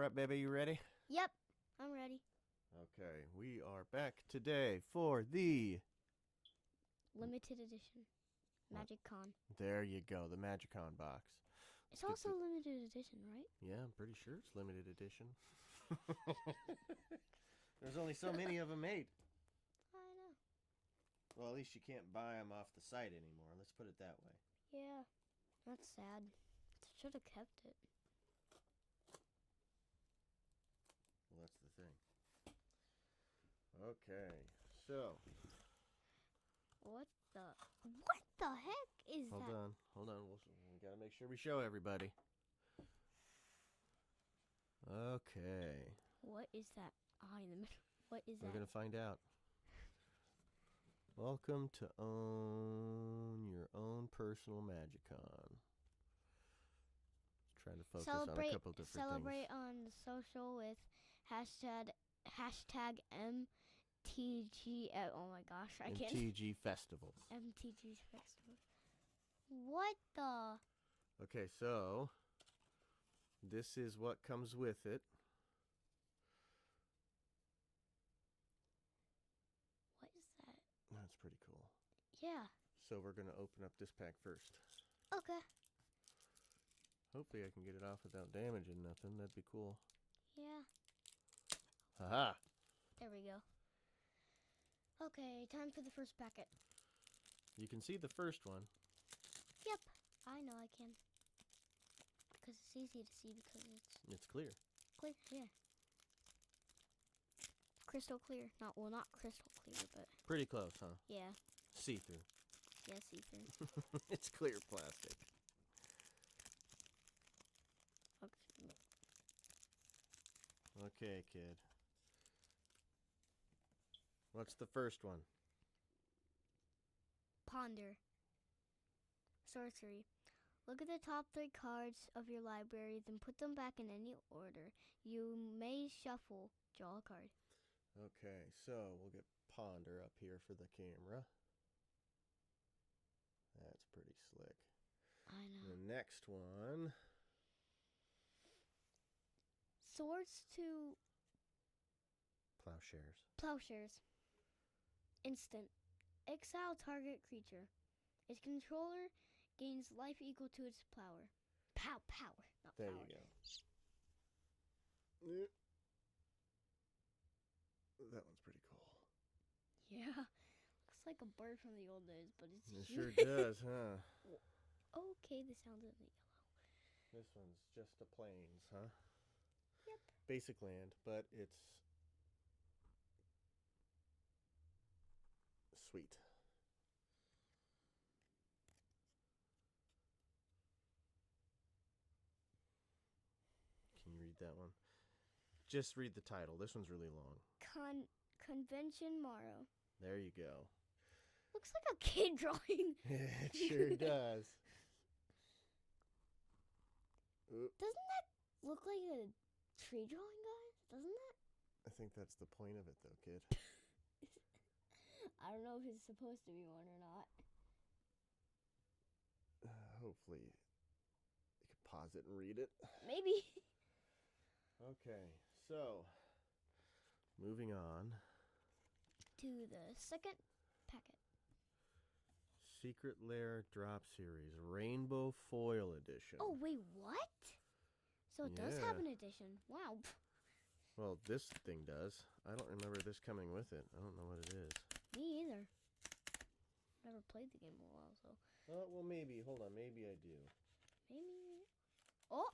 right, baby, you ready? Yep, I'm ready. Okay, we are back today for the... Limited edition. Magicon. There you go, the Magicon Box. It's also limited edition, right? Yeah, I'm pretty sure it's limited edition. There's only so many of them made. I know. Well, at least you can't buy them off the site anymore. Let's put it that way. Yeah, that's sad. Should have kept it. Well, that's the thing. Okay, so... What the heck is that? Hold on. We gotta make sure we show everybody. Okay. What is that eye in the middle? What is that? We're gonna find out. Welcome to own your own personal Magicon. Trying to focus on a couple different celebrate things. on social with hashtag MTG. Oh my gosh, I can't. MTG festivals. MTG festivals. What the? Okay, so this is what comes with it. What is that? That's pretty cool. Yeah. So we're gonna open up this pack first. Okay. Hopefully I can get it off without damaging nothing. That'd be cool. Yeah. Haha. There we go. Okay, time for the first packet. You can see the first one. Yep, I know I can. Because it's easy to see because It's clear. clear, yeah. Crystal clear. Not crystal clear, but Pretty close, huh? yeah. See-through. Yeah, see-through. It's clear plastic. Okay. Okay, kid. What's the first one? Ponder. Sorcery. Look at the top 3 cards of your library, then put them back in any order. You may shuffle. Draw a card. Okay, so we'll get Ponder up here for the camera. That's pretty slick. I know. The next one. Swords to Plowshares. Plowshares. Instant. Exile target creature. Its controller gains life equal to its power. Power, not There power. you go. That one's pretty cool. Yeah. Looks like a bird from the old days, but it's It huge. sure does, huh? Okay, the sound of the yellow. This one's just a plains, huh? Yep. Basic land, but it's sweet. Can you read that one? Just read the title. This one's really long. Convention Morrow. There you go. Looks like a kid drawing. It sure does. Doesn't that look like a tree drawing, guys? Doesn't that? I think that's the point of it, though, kid. I don't know if it's supposed to be one or not. Hopefully, you can pause it and read it. Maybe. Okay, so moving on. To the second packet. Secret Lair Drop Series Rainbow Foil Edition. Oh, wait, what? So it does have an edition. Wow. Well, this thing does. I don't remember this coming with it. I don't know what it is. Me either. Never played the game in a while, so. Oh, well, maybe. Hold on. Maybe I do. Maybe. Oh!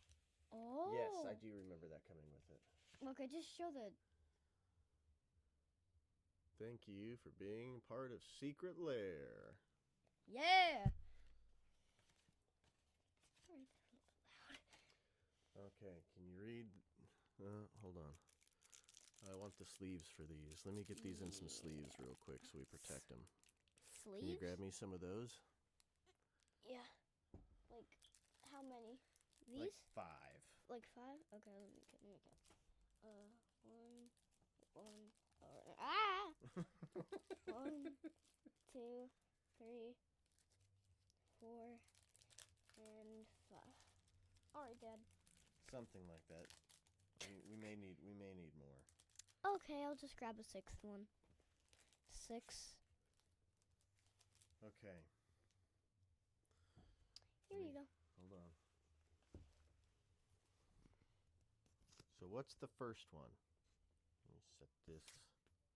Oh! Yes, I do remember that coming with it. Okay, just show the. Thank you for being part of Secret Lair. Yeah! Sorry, that's a little loud. Okay, can you read? Hold on. I want the sleeves for these. Let me get these in some sleeves real quick so we protect them. Sleeves? Can you grab me some of those? Yeah. Like, how many? These? Like 5. Like 5? Okay, let me count. Ah! 1, 2, 3, 4, and 5. Alright, Dad. Something like that. I mean, may need more. Okay, I'll just grab a 6th one. 6. Okay. Here you go. Hold on. So what's the first one? Let me set this.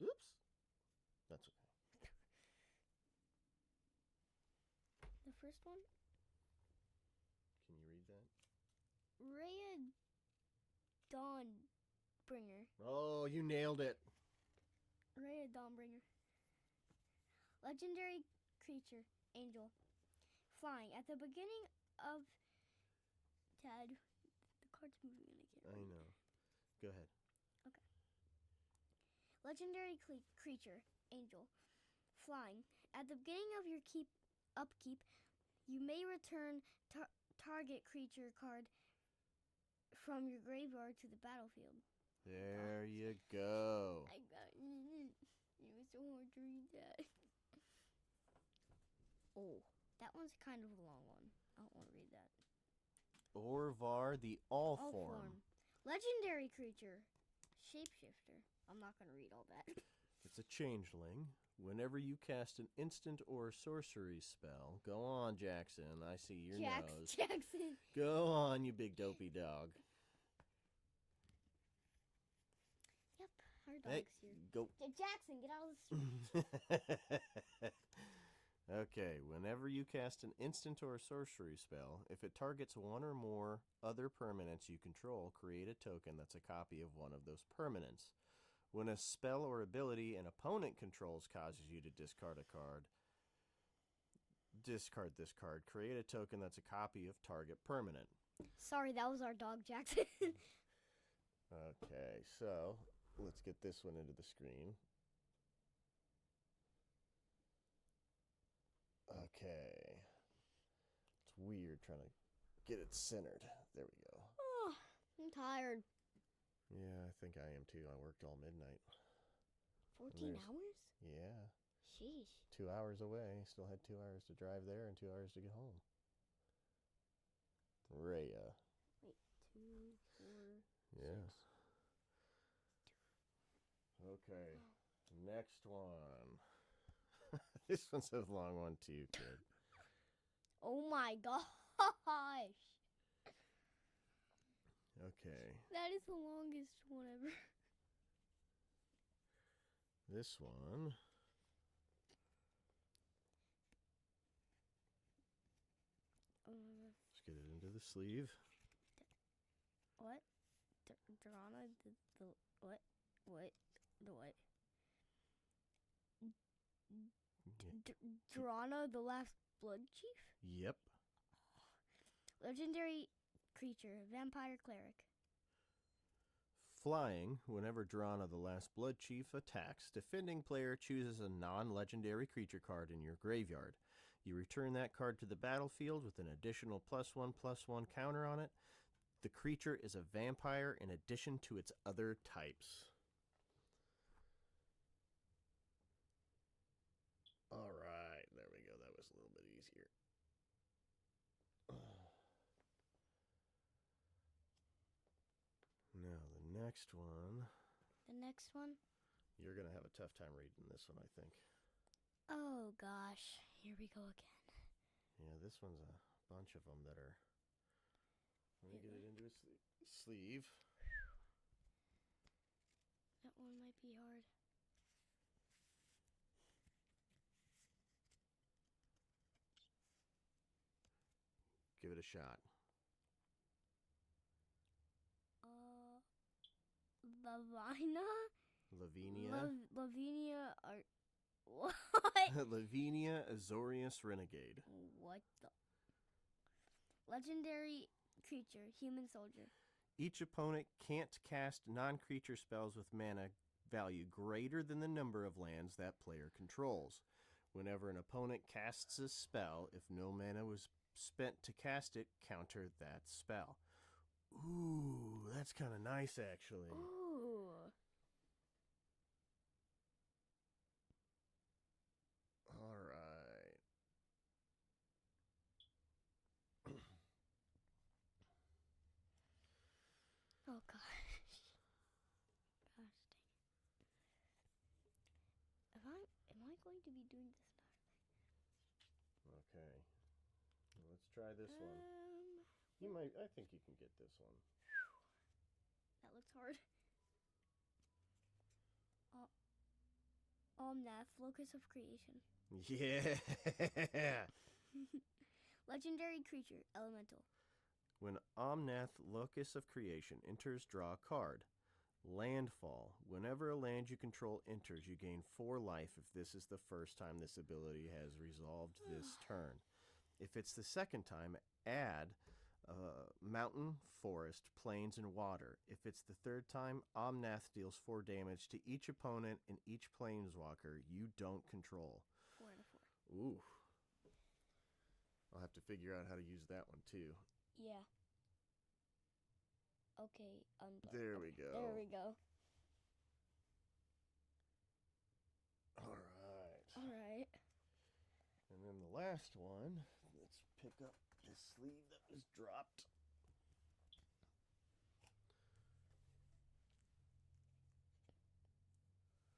Oops. That's okay. The first one? Can you read that? Rhea Dawnbringer. Oh, you nailed it. Rhea Dawnbringer. Legendary creature, angel. Flying. At the beginning of Tad, the card's moving and I can't read. I know. Go ahead. Okay. Legendary creature, angel. Flying. At the beginning of your upkeep, you may return target creature card from your graveyard to the battlefield. There you go. I got it. It was so hard to read that. Oh, that one's kind of a long one. I don't want to read that. Orvar the All-Form. Legendary creature. Shapeshifter. I'm not going to read all that. It's a changeling. Whenever you cast an instant or sorcery spell, go on, Jackson. I see your nose. Jackson. Go on, you big dopey dog. Yep, our dog's here. Go. Jackson, get out of the street. Okay, whenever you cast an instant or sorcery spell, if it targets one or more other permanents you control, create a token that's a copy of one of those permanents. When a spell or ability an opponent controls causes you to discard a card, discard this card. Create a token that's a copy of target permanent. Sorry, that was our dog, Jackson. Okay, so let's get this one into the screen. Okay. It's weird trying to get it centered. There we go. Oh, I'm tired. Yeah, I think I am too. I worked all midnight. 14 hours? Yeah. Sheesh. 2 hours away. Still had 2 hours to drive there and 2 hours to get home. Rhea. Wait, 2, 4, Yeah. 6. Okay. Next one. This one's a long one too, kid. Oh my gosh. Okay. That is the longest one ever. This one. Let's get it into the sleeve. What? Drana, the what? What? The what? Drana, the last blood chief? Yep. Legendary creature, vampire cleric. Flying, whenever Drana the Last Blood Chief attacks, defending player chooses a non-legendary creature card in your graveyard. You return that card to the battlefield with an additional +1/+1 counter on it. The creature is a vampire in addition to its other types. All right, there we go. That was a little bit easier. Now, the next one. The next one? You're going to have a tough time reading this one, I think. Oh, gosh. Here we go again. Yeah, this one's a bunch of them that are... Let me get it into a sleeve. That one might be hard. Give it a shot. Lavinia? Lavinia or what? Lavinia Azorius Renegade. What the? Legendary creature, human soldier. Each opponent can't cast non-creature spells with mana value greater than the number of lands that player controls. Whenever an opponent casts a spell, if no mana was spent to cast it, counter that spell. Ooh, that's kind of nice, actually. Ooh. All right. Oh, gosh. going to be doing this Okay. Let's try this one. I think you can get this one. That looks hard. Omnath, Locus of Creation. Yeah! Legendary creature, elemental. When Omnath, Locus of Creation, enters, draw a card. Landfall. Whenever a land you control enters, you gain 4 life if this is the first time this ability has resolved this turn. If it's the second time, add mountain, forest, plains, and water. If it's the third time, Omnath deals 4 damage to each opponent and each planeswalker you don't control. 4 out of 4. Ooh. I'll have to figure out how to use that one too. Yeah. Okay. There we go. There we go. All right. All right. And then the last one, let's pick up this sleeve that was dropped.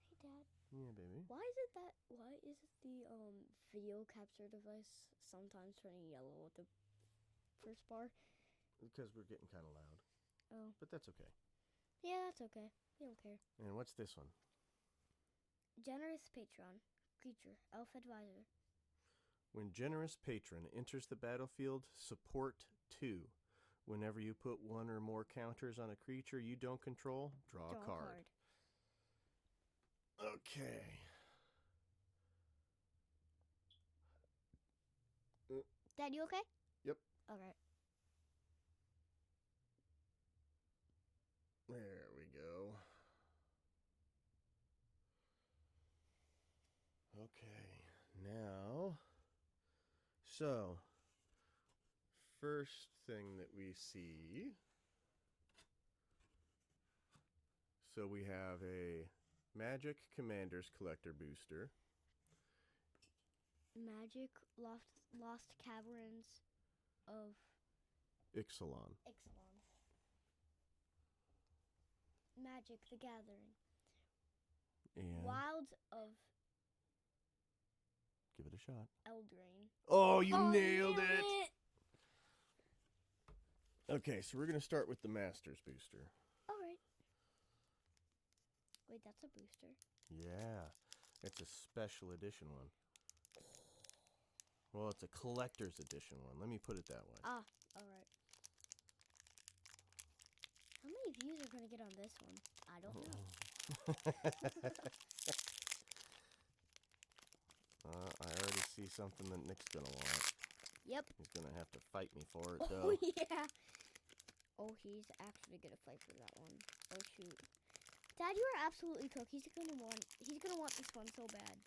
Hey, Dad. Yeah, baby. Why is the video capture device sometimes turning yellow with the first bar? Because we're getting kind of loud. Oh. But that's okay. Yeah, that's okay. We don't care. And what's this one? Generous Patron. Creature. Elf Advisor. When Generous Patron enters the battlefield, support 2. Whenever you put 1 or more counters on a creature you don't control, draw a card. Okay. Dad, you okay? Yep. Alright. There we go. Okay. Now, so, first thing that we see, so we have a Magic Commander's Collector Booster. Magic Lost Caverns of Ixalan. Magic the Gathering. And Wilds of give it a shot. Eldraine. Oh, you nailed it! Okay, so we're going to start with the Masters Booster. Alright. Wait, that's a booster. Yeah, it's a special edition one. Well, it's a collector's edition one. Let me put it that way. Ah, alright. How many views are going to get on this one? I don't know. I already see something that Nick's going to want. Yep. He's going to have to fight me for it, Oh, though. yeah. Oh, he's actually going to fight for that one. Oh, shoot. Dad, you are absolutely cooked. He's going to want this one so bad.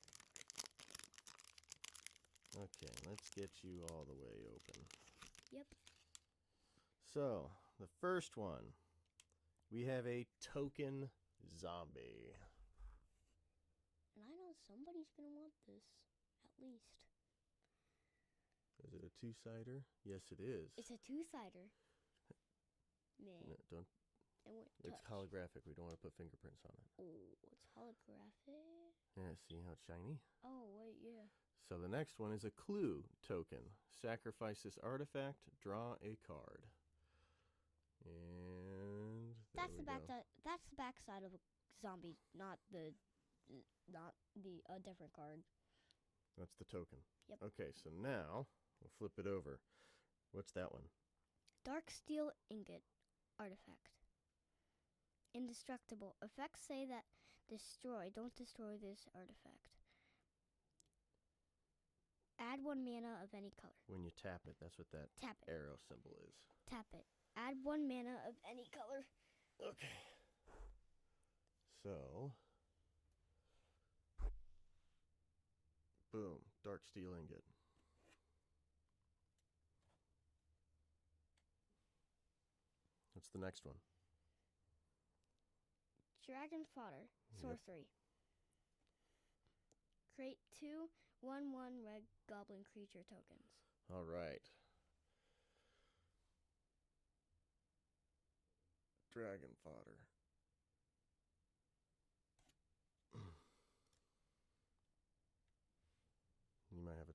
Okay, let's get you all the way open. Yep. So, the first one, we have a token zombie. And I know somebody's going to want this, at least. Is it a 2-sider? Yes, it is. It's a 2-sider. Man. No, don't. It's holographic. We don't want to put fingerprints on it. Oh, it's holographic. Yeah, see how it's shiny? Oh, wait, yeah. So the next one is a clue token. Sacrifice this artifact, draw a card. And That's the back side of a zombie, not the different card. That's the token. Yep. Okay, so now we'll flip it over. What's that one? Dark Steel Ingot artifact. Indestructible. Effects say that destroy. Don't destroy this artifact. Add 1 mana of any color. When you tap it, that's what that Tap it. arrow symbol is. Tap it. Add 1 mana of any color. Okay. So, boom, Dark Steel Ingot. What's the next one? Dragon Fodder. Sorcery. Create 2 1/1 red goblin creature tokens. All right. Dragon Fodder.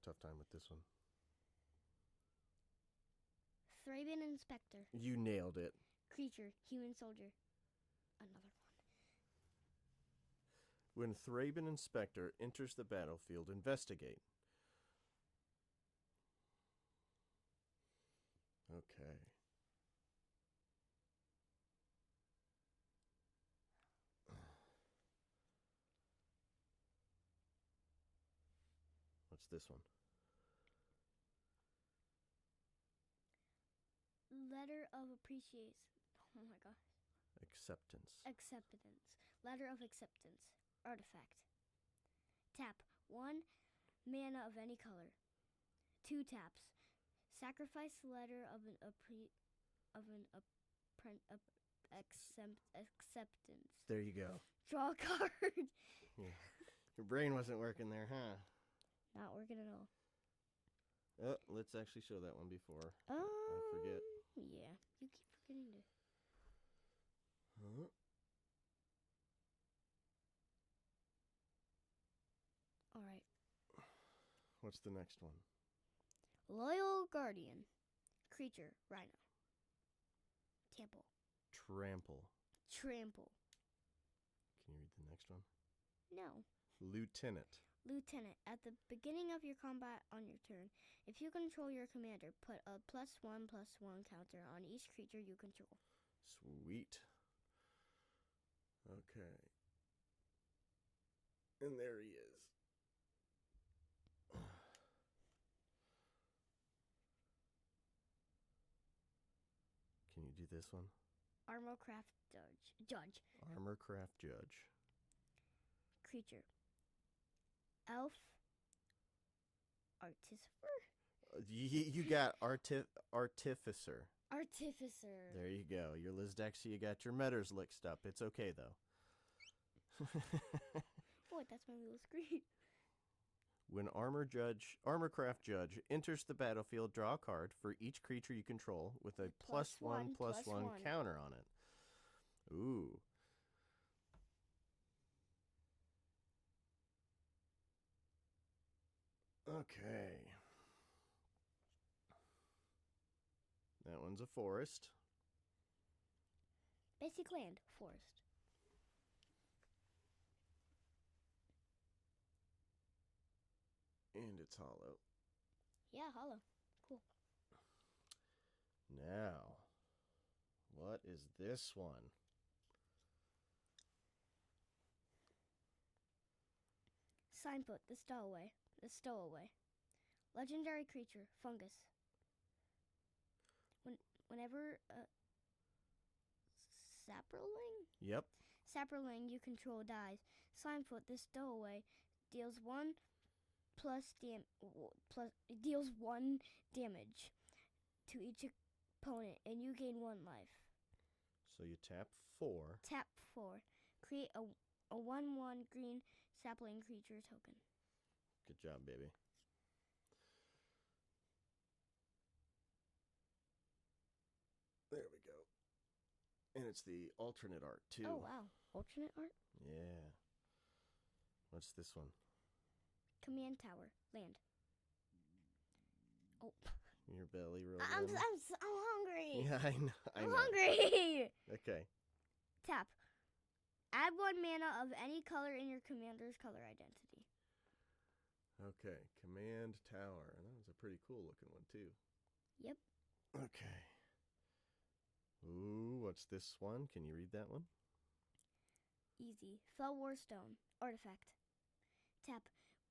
a tough time with this one. Thraben Inspector. You nailed it. Creature, human soldier. Another one. When Thraben Inspector enters the battlefield, investigate. Okay. What's this one? Letter of appreciation. Oh my gosh. Acceptance. Acceptance. Letter of acceptance. Artifact. Tap 1 mana of any color. 2 taps. Sacrifice letter of an acceptance. There you go. Draw a card. Yeah. Your brain wasn't working there, huh? Not working at all. Oh, let's actually show that one before. I forget. Yeah, you keep forgetting to. Huh? All right. What's the next one? Loyal Guardian. Creature, Rhino. Trample. Trample. Trample. Can you read the next one? No. Lieutenant. Lieutenant. At the beginning of your combat on your turn, if you control your commander, put a +1/+1 counter on each creature you control. Sweet. Okay. And there he is. Can you do this one? Armorcraft Judge. Armorcraft Judge. Creature. Elf. Artificer. You got Artificer. Artificer. There you go. Your Lizdexia, you got your metas mixed up. It's okay, though. Boy, that's my little screen. When Armorcraft Judge enters the battlefield, draw a card for each creature you control with a +1/+1 counter on it. Ooh. Okay. That one's a forest. Basic land, forest. And it's hollow. Yeah, hollow. Cool. Now, what is this one? Signfoot, the stowaway. Legendary creature, fungus. Whenever Yep. Sapperling you control dies, Signfoot, the stowaway, deals 1 damage to each opponent, and you gain 1 life. So you tap 4. Tap 4. Create a 1/1 green sapling creature token. Good job, baby. There we go. And it's the alternate art, too. Oh, wow. Alternate art? Yeah. What's this one? Command tower. Land. Oh. Your belly rolled I'm in. hungry. Yeah, I know. I'm hungry. Okay. Tap. Add 1 mana of any color in your commander's color identity. Okay. Command tower. And that was a pretty cool looking one, too. Yep. Okay. Ooh, what's this one? Can you read that one? Easy. Fell Warstone. Artifact. Tap.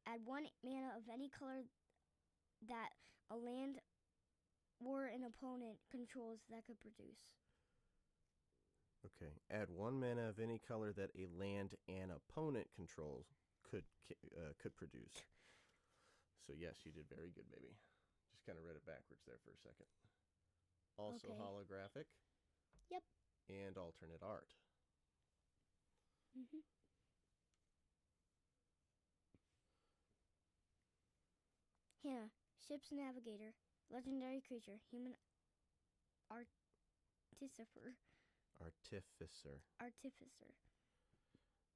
Add 1 mana of any color that a land or an opponent controls that could produce. Okay. Add 1 mana of any color that a land an opponent controls could produce. So yes, you did very good, baby. Just kind of read it backwards there for a second. Also Okay. holographic. Yep. And alternate art. Mm-hmm. Hannah, ship's navigator, legendary creature, human artificer. Artificer.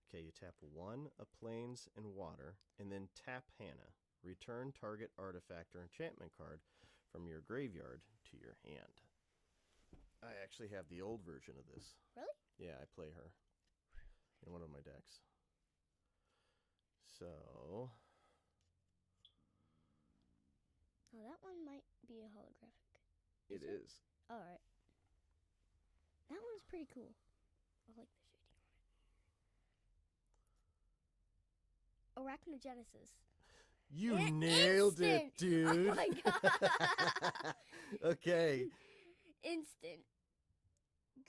Okay, you tap 1 of plains and water, and then tap Hannah. Return target artifact or enchantment card from your graveyard to your hand. I actually have the old version of this. Really? Yeah, I play her in one of my decks. So... Oh, that one might be a holographic. It is. All right. That one's pretty cool. I like the shading on it. Arachnogenesis. You nailed it, dude. Oh my god. Okay. Instant.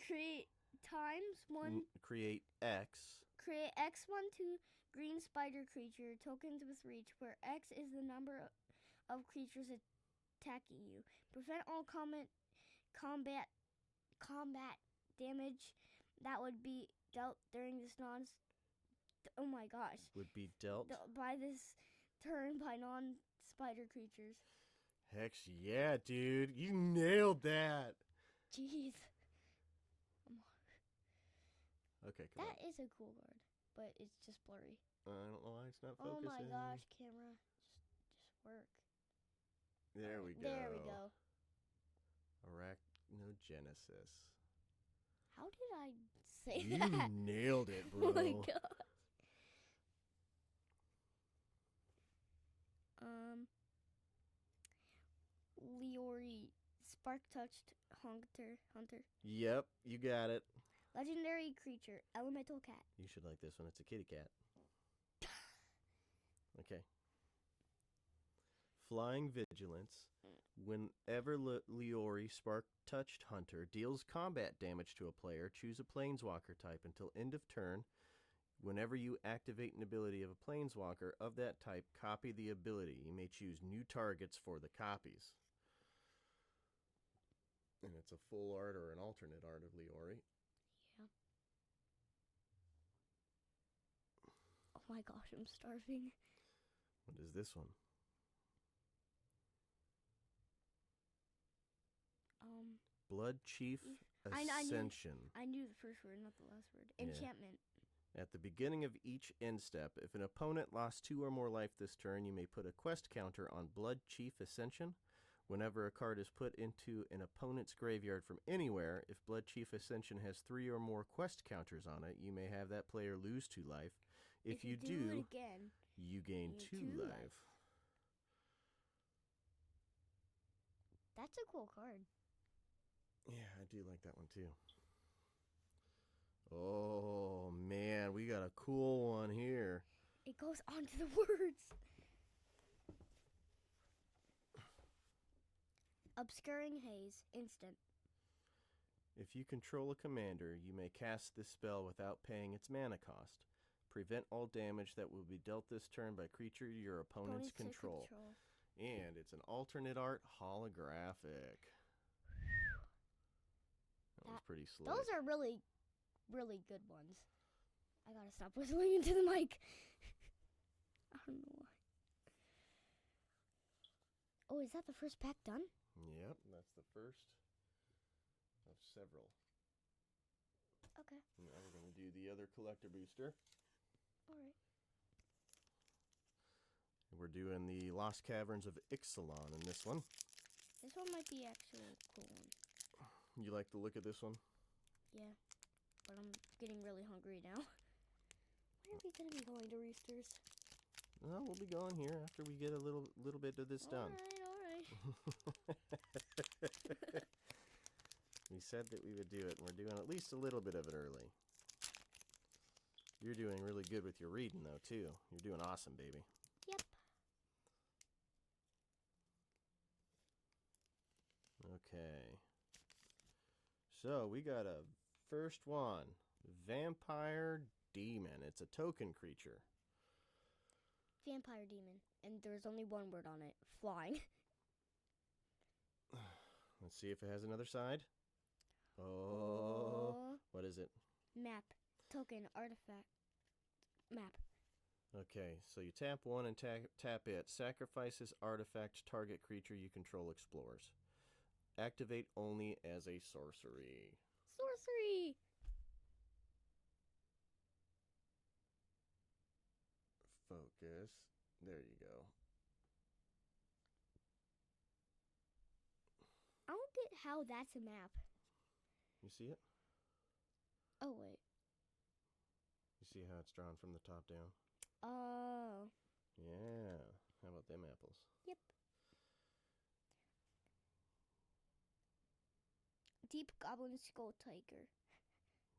Create times one. Create X. Create X1/2 green spider creature tokens with reach, where X is the number of creatures attacking you. Prevent all combat damage that would be dealt during this oh my gosh. Would be dealt By this turn by non-spider creatures. Heck yeah, dude. You nailed that. Jeez. Okay, come on. That is a cool card, but it's just blurry. I don't know why it's not Oh focusing. my gosh, camera. Just work. There we go. There we go. Arachnogenesis. How did I say You that? nailed it, bro. Oh my god. Leori, Spark Touched Hunter. Yep, you got it. Legendary creature, Elemental Cat. You should like this one. It's a kitty cat. Okay. Flying Vigilance. Whenever Leori, Spark Touched Hunter, deals combat damage to a player, choose a Planeswalker type until end of turn. Whenever you activate an ability of a Planeswalker of that type, copy the ability. You may choose new targets for the copies. And it's a full art or an alternate art of Leori. Yeah. Oh my gosh, I'm starving. What is this one? Blood Chief Ascension. I knew the first word, not the last word. Enchantment. At the beginning of each end step, if an opponent lost 2 or more life this turn, you may put a quest counter on Blood Chief Ascension. Whenever a card is put into an opponent's graveyard from anywhere, if Blood Chief Ascension has 3 or more quest counters on it, you may have that player lose 2 life. If you do it again, you gain 2 life. That's a cool card. Yeah, I do like that one too. Oh, man, we got a cool one here. It goes on to the words. Obscuring Haze, instant. If you control a commander, you may cast this spell without paying its mana cost. Prevent all damage that will be dealt this turn by creature your opponent's control. And it's an alternate art holographic. That was pretty slick. Those are really, really good ones. I gotta stop whistling into the mic. I don't know why. Oh, is that the first pack done? Yep, that's the first of several. Okay. Now we're going to do the other collector booster. All right. We're doing the Lost Caverns of Ixalan in this one. This one might be actually a cool one. You like the look of this one? Yeah, but I'm getting really hungry now. When are we going to be going to Roosters? Well, we'll be going here after we get a little bit of this done. All right. We said that we would do it, and we're doing at least a little bit of it early. You're doing really good with your reading, though, too. You're doing awesome, baby. Yep. Okay. So, we got a first one. Vampire Demon. It's a token creature. Vampire Demon. And there's only one word on it. Flying. Let's see if it has another side. Oh. What is it? Map. Token. Artifact. Map. Okay, so you tap 1 and tap it. Sacrifice this artifact. Target creature you control explores. Activate only as a sorcery. Sorcery! Focus. There you go. how that's a map. You see it? Oh, wait. You see how it's drawn from the top down? Oh. Yeah. How about them apples? Yep. Deep Goblin Skull Tiger.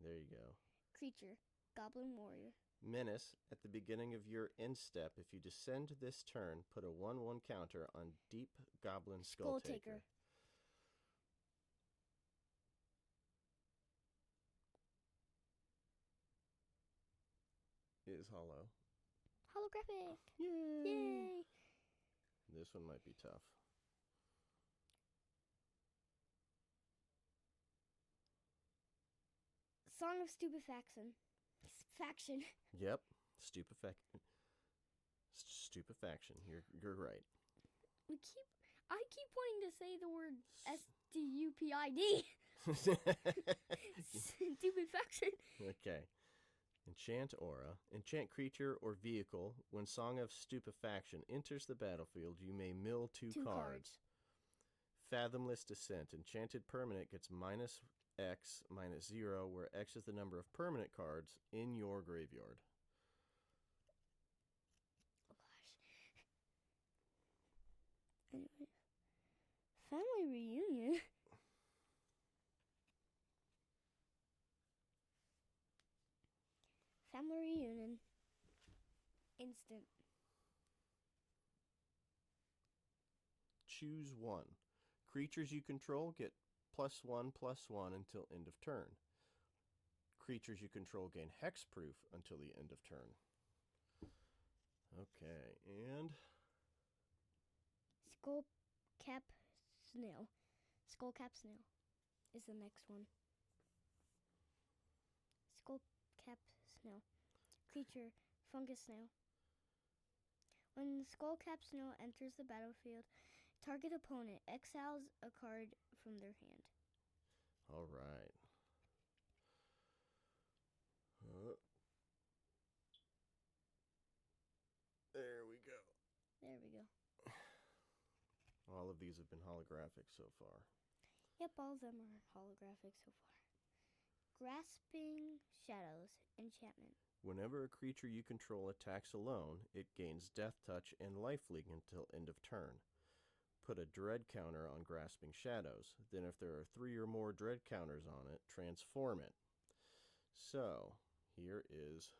There you go. Creature. Goblin Warrior. Menace, at the beginning of your end step, if you descend this turn, put a 1/1 counter on Deep Goblin Skull Taker. Is hollow. Holographic. Yay! Yay! This one might be tough. Song of Stupefaction. Yep. Stupefaction. You're right. I keep wanting to say the word STUPID. Stupefaction. Okay. Enchant Aura. Enchant creature or vehicle. When Song of Stupefaction enters the battlefield, you may mill two cards. Fathomless Descent. Enchanted permanent gets minus X, minus 0, where X is the number of permanent cards in your graveyard. Oh, gosh. Anyway. Family reunion. Family reunion. Instant. Choose one. Creatures you control get +1/+1 until end of turn. Creatures you control gain hexproof until the end of turn. Okay, and Skullcap Snail. Skullcap Snail is the next one. Skullcap Snail. Creature, Fungus Snail. When Skullcap Snail enters the battlefield, target opponent exiles a card from their hand. all right. There we go. There we go. All of these have been holographic so far. Yep, all of them are holographic so far. Grasping Shadows. Enchantment. Whenever a creature you control attacks alone, it gains Death Touch and Lifelink until end of turn. Put a dread counter on Grasping Shadows. Then if there are 3 or more dread counters on it, transform it. So, here is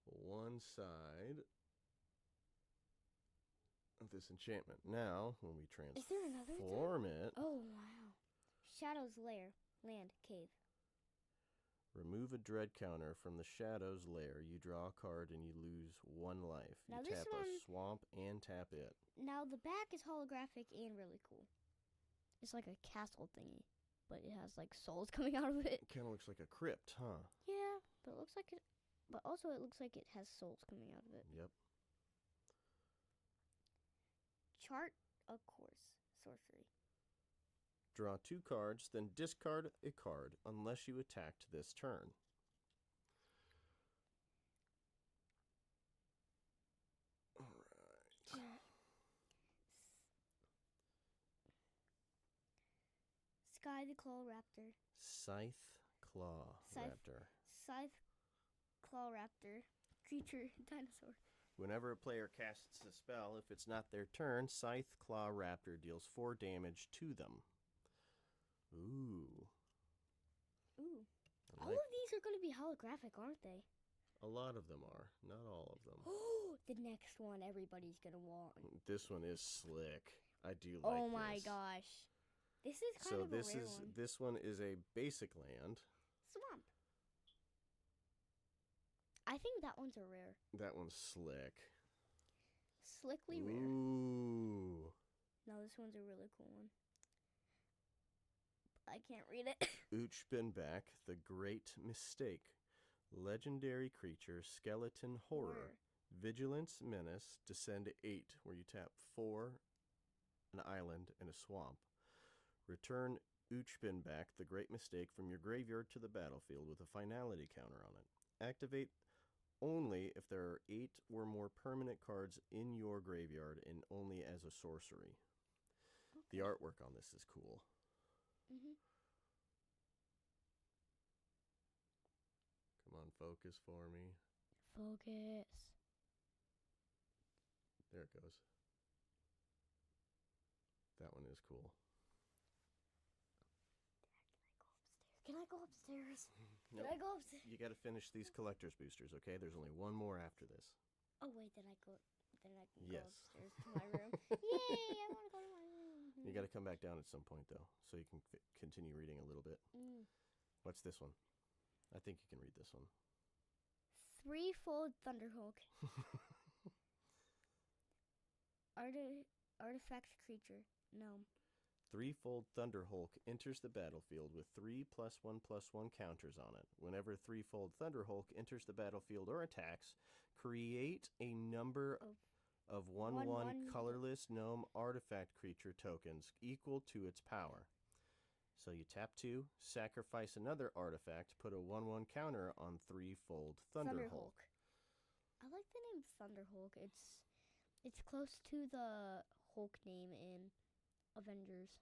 one side of this enchantment. Now, when we Is there another transform it, Oh, wow. Shadow's Lair. Land. Cave. remove a dread counter from the Shadow's Lair. You draw a card and you lose 1 life. Now You this tap one- a swamp and tap it. Now, the back is holographic and really cool. It's like a castle thingy, but it has, like, souls coming out of it. It kind of looks like a crypt, huh? Yeah, but it looks like it... But also it looks like it has souls coming out of it. Yep. Chart a course. Sorcery. Draw 2 cards, then discard a card unless you attacked this turn. All right. Sky the Claw Raptor. Scythe Claw Raptor. Scythe Claw Raptor. Creature. Dinosaur. Whenever a player casts a spell, if it's not their turn, Scythe Claw Raptor deals 4 damage to them. Ooh. Ooh. I All like- of these are going to be holographic, aren't they? A lot of them are. Not all of them. Oh, the next one everybody's going to want. This one is slick. I do like Oh my this. gosh. This is kind of a rare one. This one is a basic land. Swamp. I think that one's a rare. That one's slick. Slickly rare. Ooh. No, this one's a really cool one. I can't read it. Uchbenbak, the Great Mistake. Legendary creature, skeleton horror. Vigilance, menace, descend to 8, where you tap 4, an island, and a swamp. Return Uchbenbak, the Great Mistake, from your graveyard to the battlefield with a finality counter on it. Activate only if there are 8 or more permanent cards in your graveyard and only as a sorcery. Okay. The artwork on this is cool. Mhm. Come on, focus for me. Focus. There it goes. That one is cool. Can I go upstairs? Nope. Can I go upstairs? You got to finish these collector's boosters, okay? There's only one more after this. Oh wait, then I can Yes. go upstairs to my room. Yay! I want to go to my room. You got to come back down at some point, though, so you can continue reading a little bit. What's this one? I think you can read this one. Threefold Thunderhawk. Artifact creature. Gnome. Threefold Thunderhulk enters the battlefield with 3+1/+1 counters on it. Whenever Threefold Thunderhulk enters the battlefield or attacks, create a number of 1/1 colorless gnome artifact creature tokens equal to its power. So you tap 2, sacrifice another artifact, put a 1/1 counter on Threefold Thunderhulk. I like the name Thunderhawk. It's close to the Hulk name in Avengers.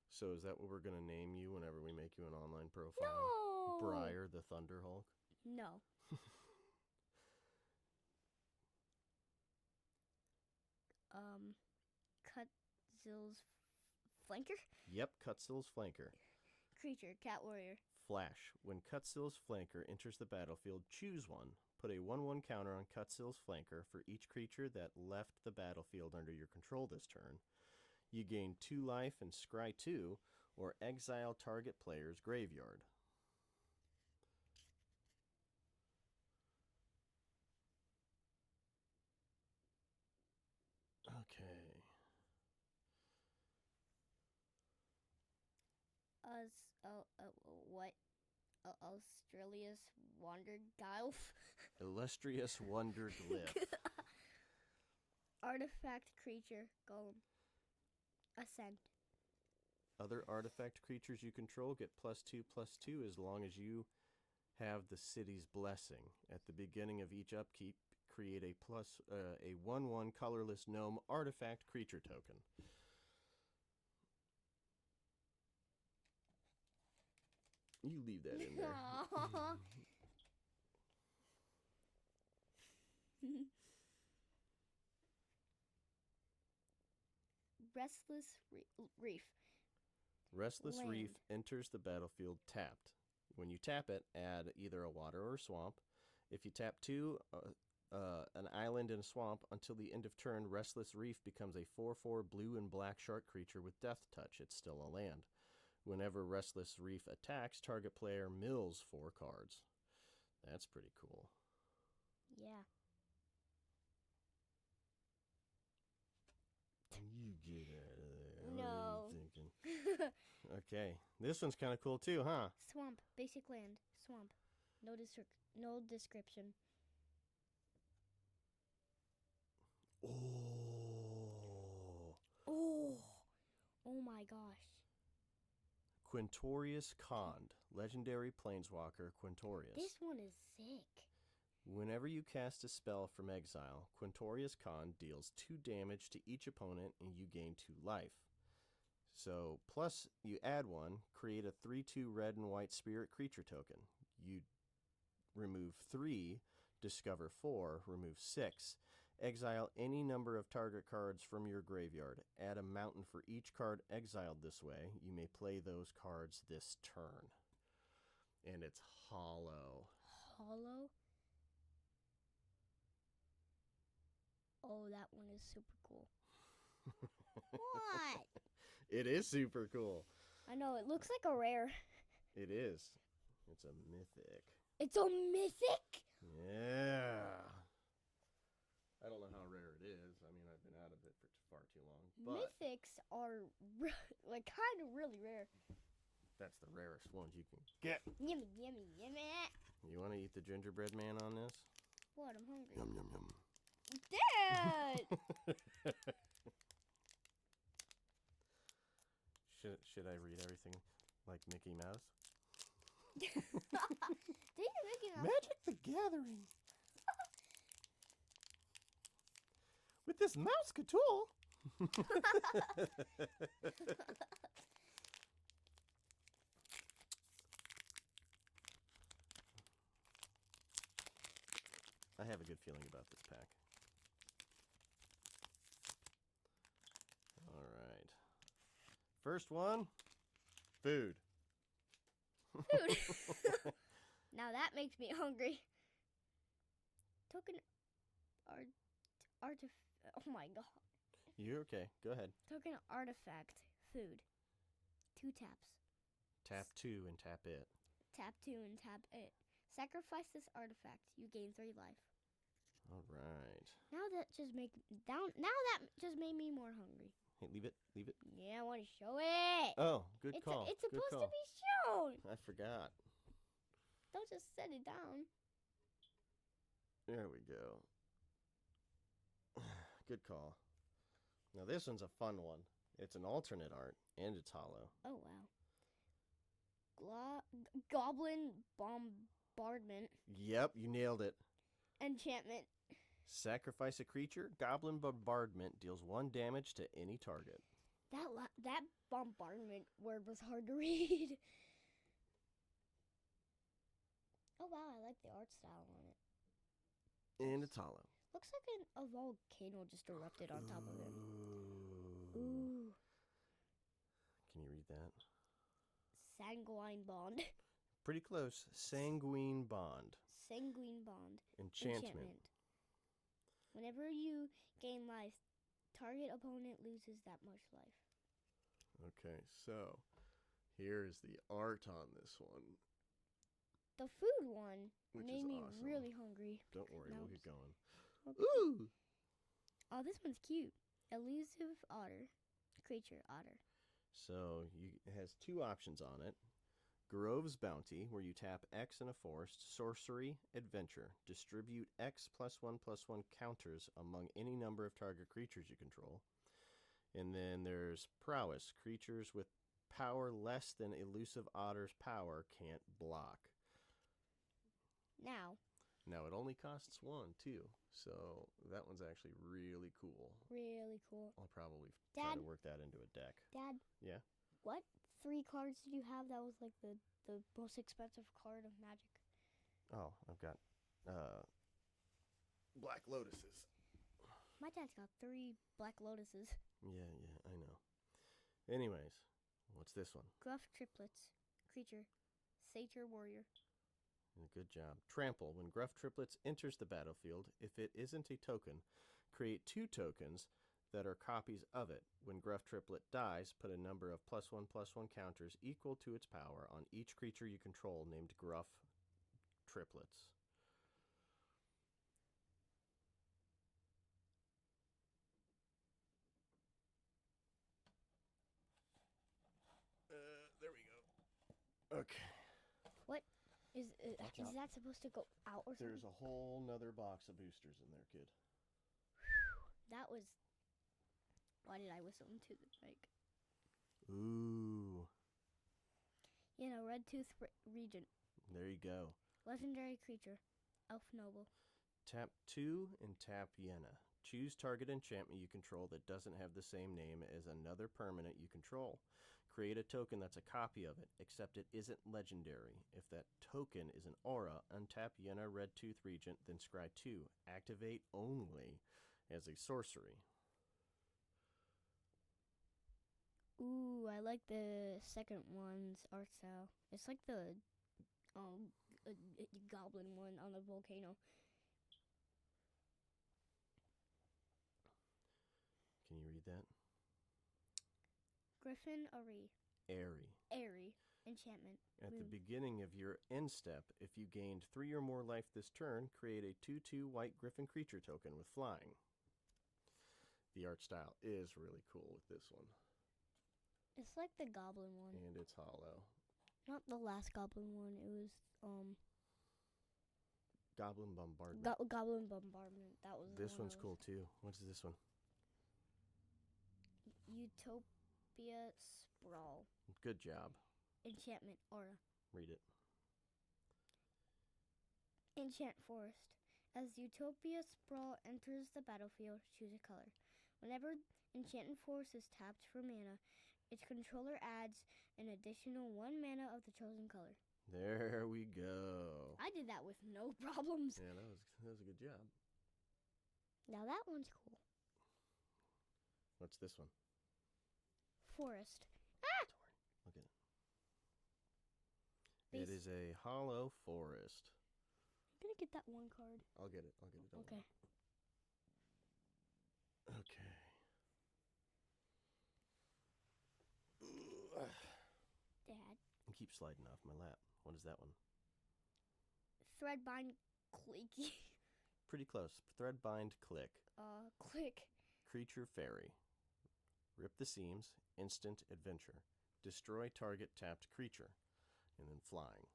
So is that what we're going to name you whenever we make you an online profile? No! Briar the Thunderhulk? No. Cutzill's Flanker? Yep, Cutzill's Flanker. Creature, Cat Warrior. Flash. When Cutzill's Flanker enters the battlefield, choose one. Put a 1/1 counter on Cutzill's Flanker for each creature that left the battlefield under your control this turn. You gain 2 life and scry 2, or exile target player's graveyard. Okay. What? Australia's Wander Gylf? Illustrious Wonder Glyph. Artifact creature, Golem. Ascent. Other artifact creatures you control get +2/+2 as long as you have the city's blessing. At the beginning of each upkeep, create a 1/1 colorless gnome artifact creature token. You leave that in there. Restless Reef. Restless Land. Reef enters the battlefield tapped. When you tap it, add either a water or a swamp. If you tap 2, an island and a swamp, until the end of turn, Restless Reef becomes a 4/4 blue and black shark creature with death touch. It's still a land. Whenever Restless Reef attacks, target player mills 4 cards. That's pretty cool. Yeah. You get out of there. No. What are you thinking? Okay. This one's kind of cool too, huh? Swamp. Basic land. Swamp. No description. Oh. Oh my gosh. Quintorius Khond, legendary planeswalker Quintorius. This one is sick. Whenever you cast a spell from exile, Quintorius Khond deals 2 damage to each opponent and you gain 2 life. So, plus you add 1, create a 3/2 red and white spirit creature token. You remove 3, discover 4, remove 6. Exile any number of target cards from your graveyard. Add a mountain for each card exiled this way. You may play those cards this turn. And it's hollow. Hollow? Oh, that one is super cool. What? It is super cool. I know, it looks like a rare. It is. It's a mythic. It's a mythic? Yeah. I don't know how rare it is. I mean, I've been out of it for far too long. But Mythics are like kind of really rare. that's the rarest ones you can get. Yummy, yummy, yummy. You want to eat the gingerbread man on this? What? I'm hungry. Yum, yum, yum. Dad! Should I read everything like Mickey Mouse? Take your Mickey Mouse. Magic the Gathering. With this mouse tool. I have a good feeling about this pack. All right. First one, food. Food. Now that makes me hungry. Token oh my god. You're okay. Go ahead. Token artifact. Food. 2 taps. Tap 2 and tap it. Tap 2 and tap it. Sacrifice this artifact. You gain 3 life. All right. Now that just made me more hungry. Hey, leave it. Leave it. Yeah, I want to show it. Oh, good call. It's supposed to be shown. I forgot. Don't just set it down. There we go. Good call. Now this one's a fun one. It's an alternate art, and it's hollow. Oh, wow. Goblin bombardment. Yep, you nailed it. Enchantment. Sacrifice a creature. Goblin bombardment deals 1 damage to any target. That bombardment word was hard to read. Oh, wow, I like the art style on it. And it's hollow. Looks like a volcano just erupted on top of it. Ooh. Ooh. Can you read that? Sanguine bond. Pretty close. Sanguine bond. Sanguine bond. Enchantment. Whenever you gain life, target opponent loses that much life. Okay, so here's the art on this one. The food one Which made is me awesome. really hungry. Don't worry, No. we'll get going. Okay. Ooh! Oh, this one's cute. Elusive otter. Creature otter. So it has 2 options on it. Grove's Bounty, where you tap X in a forest. Sorcery, Adventure. Distribute X +1/+1 counters among any number of target creatures you control. And then there's Prowess. Creatures with power less than Elusive Otter's power can't block. Now, it only costs 1, too. So that one's actually really cool. really cool. I'll probably try to work that into a deck. Dad? Yeah? What 3 cards did you have that was like the most expensive card of Magic? Oh, I've got Black Lotuses. My dad's got 3 Black Lotuses. Yeah, I know. Anyways, what's this one? Gruff Triplets. Creature. Satyr Warrior. Good job. Trample. When Gruff Triplets enters the battlefield, if it isn't a token, create 2 tokens that are copies of it. When Gruff Triplet dies, put a number of +1/+1 counters equal to its power on each creature you control named Gruff Triplets. There we go. Okay. What? Is that supposed to go out or something? There's a whole nother box of boosters in there, kid. That was... Why did I whistle into the mic? Ooh. Red Tooth Regent. There you go. Legendary creature. Elf Noble. Tap 2 and tap Yenna. Choose target enchantment you control that doesn't have the same name as another permanent you control. Create a token that's a copy of it, except it isn't legendary. If that token is an aura, untap Yenna Red Tooth Regent, then scry 2. Activate only as a sorcery. Ooh, I like the second one's art style. It's like the goblin one on the volcano. Can you read that? Griffin Airy. Airy. Enchantment. At the beginning of your end step, if you gained 3 or more life this turn, create a 2/2 white griffin creature token with flying. The art style is really cool with this one. It's like the goblin one. And it's hollow. Not the last goblin one. It was Goblin Bombardment. Goblin Bombardment. That was This one's cool too. What's this one? Utopia Sprawl. Good job. Enchantment Aura. Read it. Enchant Forest. As Utopia Sprawl enters the battlefield, choose a color. Whenever Enchanted Forest is tapped for mana, its controller adds an additional 1 mana of the chosen color. There we go. I did that with with no problems. Yeah, that was a good job. Now that one's cool. What's this one? Forest. Look at it. It is a hollow forest. I'm gonna get that one card. I'll get it. Don't Okay. worry. Okay. Dad. It keeps sliding off my lap. What is that one? Threadbind clicky. Pretty close. Threadbind click. Click. Creature fairy. Rip the seams. Instant adventure. Destroy target tapped creature. And then flying.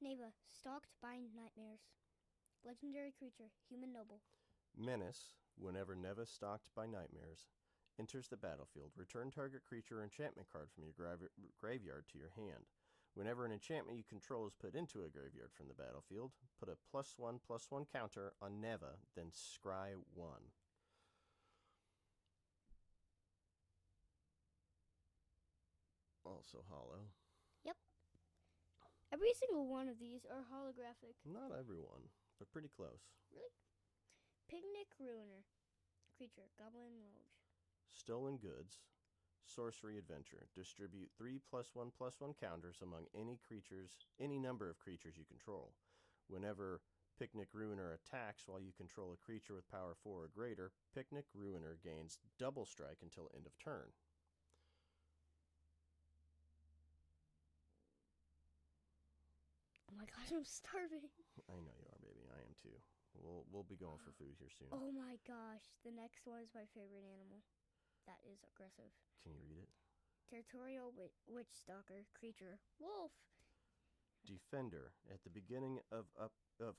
Neva. Stalked bind nightmares. Legendary creature. Human noble. Menace. Whenever Neva stalked by nightmares enters the battlefield, return target creature or enchantment card from your graveyard to your hand. Whenever an enchantment you control is put into a graveyard from the battlefield, put a +1/+1 counter on Neva, then scry 1. Also hollow. Yep. Every single one of these are holographic. Not everyone, but pretty close. Really? Picnic Ruiner. Creature. Goblin Rogue. Stolen goods. Sorcery adventure. Distribute 3 +1/+1 counters among any number of creatures you control. Whenever Picnic Ruiner attacks while you control a creature with power 4 or greater, Picnic Ruiner gains double strike until end of turn. Oh my gosh, I'm starving. I know you are, baby. I am too. We'll be going for food here soon. Oh my gosh, the next one is my favorite animal. That is aggressive. Can you read it? Territorial Witch Stalker. Creature. Wolf. Defender. At the beginning of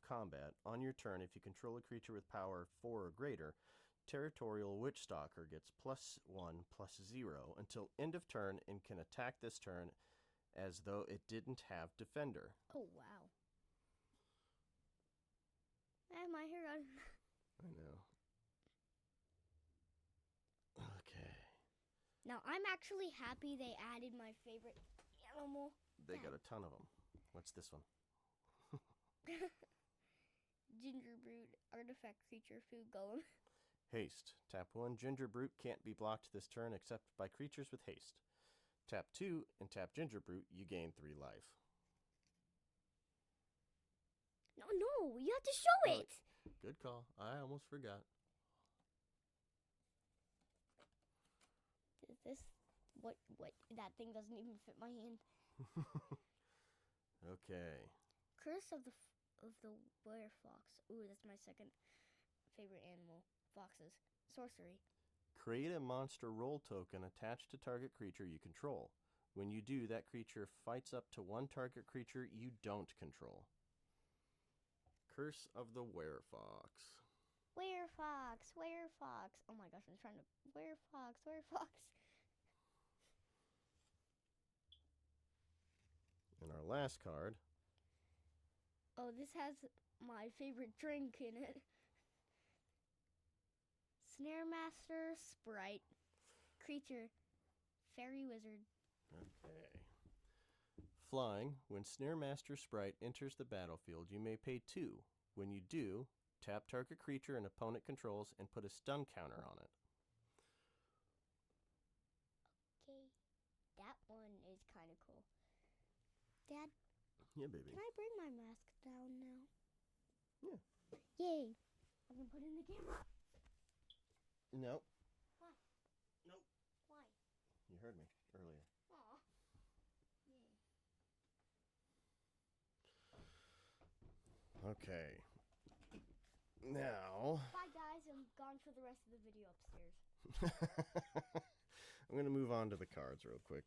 combat, on your turn, if you control a creature with power 4 or greater, Territorial Witch Stalker gets +1/+0 until end of turn and can attack this turn as though it didn't have Defender. Oh, wow. My hair got... I know. Okay. Now, I'm actually happy they added my favorite animal. They got a ton of them. What's this one? Ginger Brood. Artifact creature. Food golem. Haste. Tap 1. Ginger Brute can't be blocked this turn except by creatures with haste. Tap 2 and tap Ginger Brute. You gain 3 life. No, you have to show it. Good call. I almost forgot. Is this what? That thing doesn't even fit my hand. Okay. Curse of the Werefox. Ooh, that's my second favorite animal. Foxes. Sorcery. Create a monster roll token attached to target creature you control. When you do, that creature fights up to 1 target creature you don't control. Curse of the Werefox. Werefox. Oh my gosh, I'm trying to... Werefox. And our last card. Oh, this has my favorite drink in it. Snare Master Sprite. Creature. Fairy Wizard. Okay. Flying. When Snare Master Sprite enters the battlefield, you may pay 2. When you do, tap target creature an opponent controls and put a stun counter on it. Okay. That one is kind of cool. Dad? Yeah, baby. Can I bring my mask down now? Yeah. Yay. I can put it in the camera. Nope. Why? Nope. Why? You heard me earlier. Aw. Yay. Okay. Now. Bye, guys. I'm gone for the rest of the video upstairs. I'm going to move on to the cards real quick.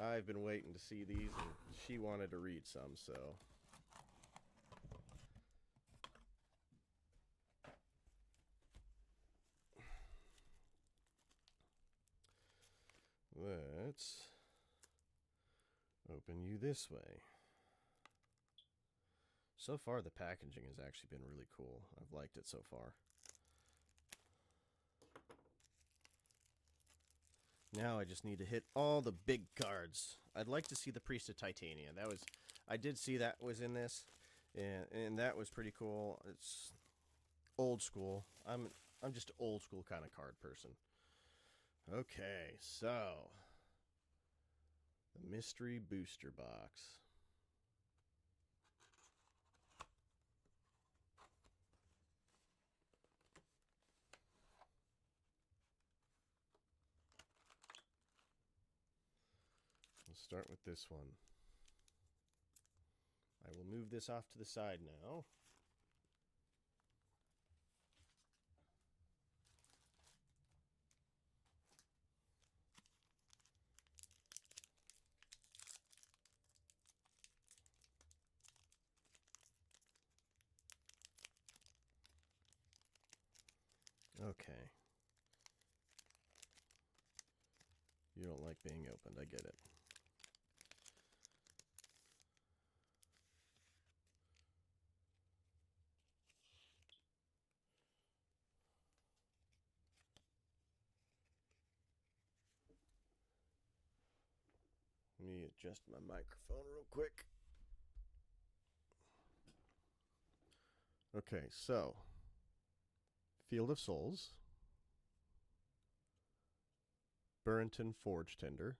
I've been waiting to see these, and she wanted to read some, so. Let's open you this way. So far, the packaging has actually been really cool. I've liked it so far. Now I just need to hit all the big cards. I'd like to see the Priest of Titania. I did see that was in this, and that was pretty cool. It's old school. I'm just an old school kind of card person. Okay, so the mystery booster box. We'll start with this one. I will move this off to the side now. Okay. You don't like being opened, I get it. Let me adjust my microphone real quick. Okay, so Field of Souls, Burrington Forge Tender,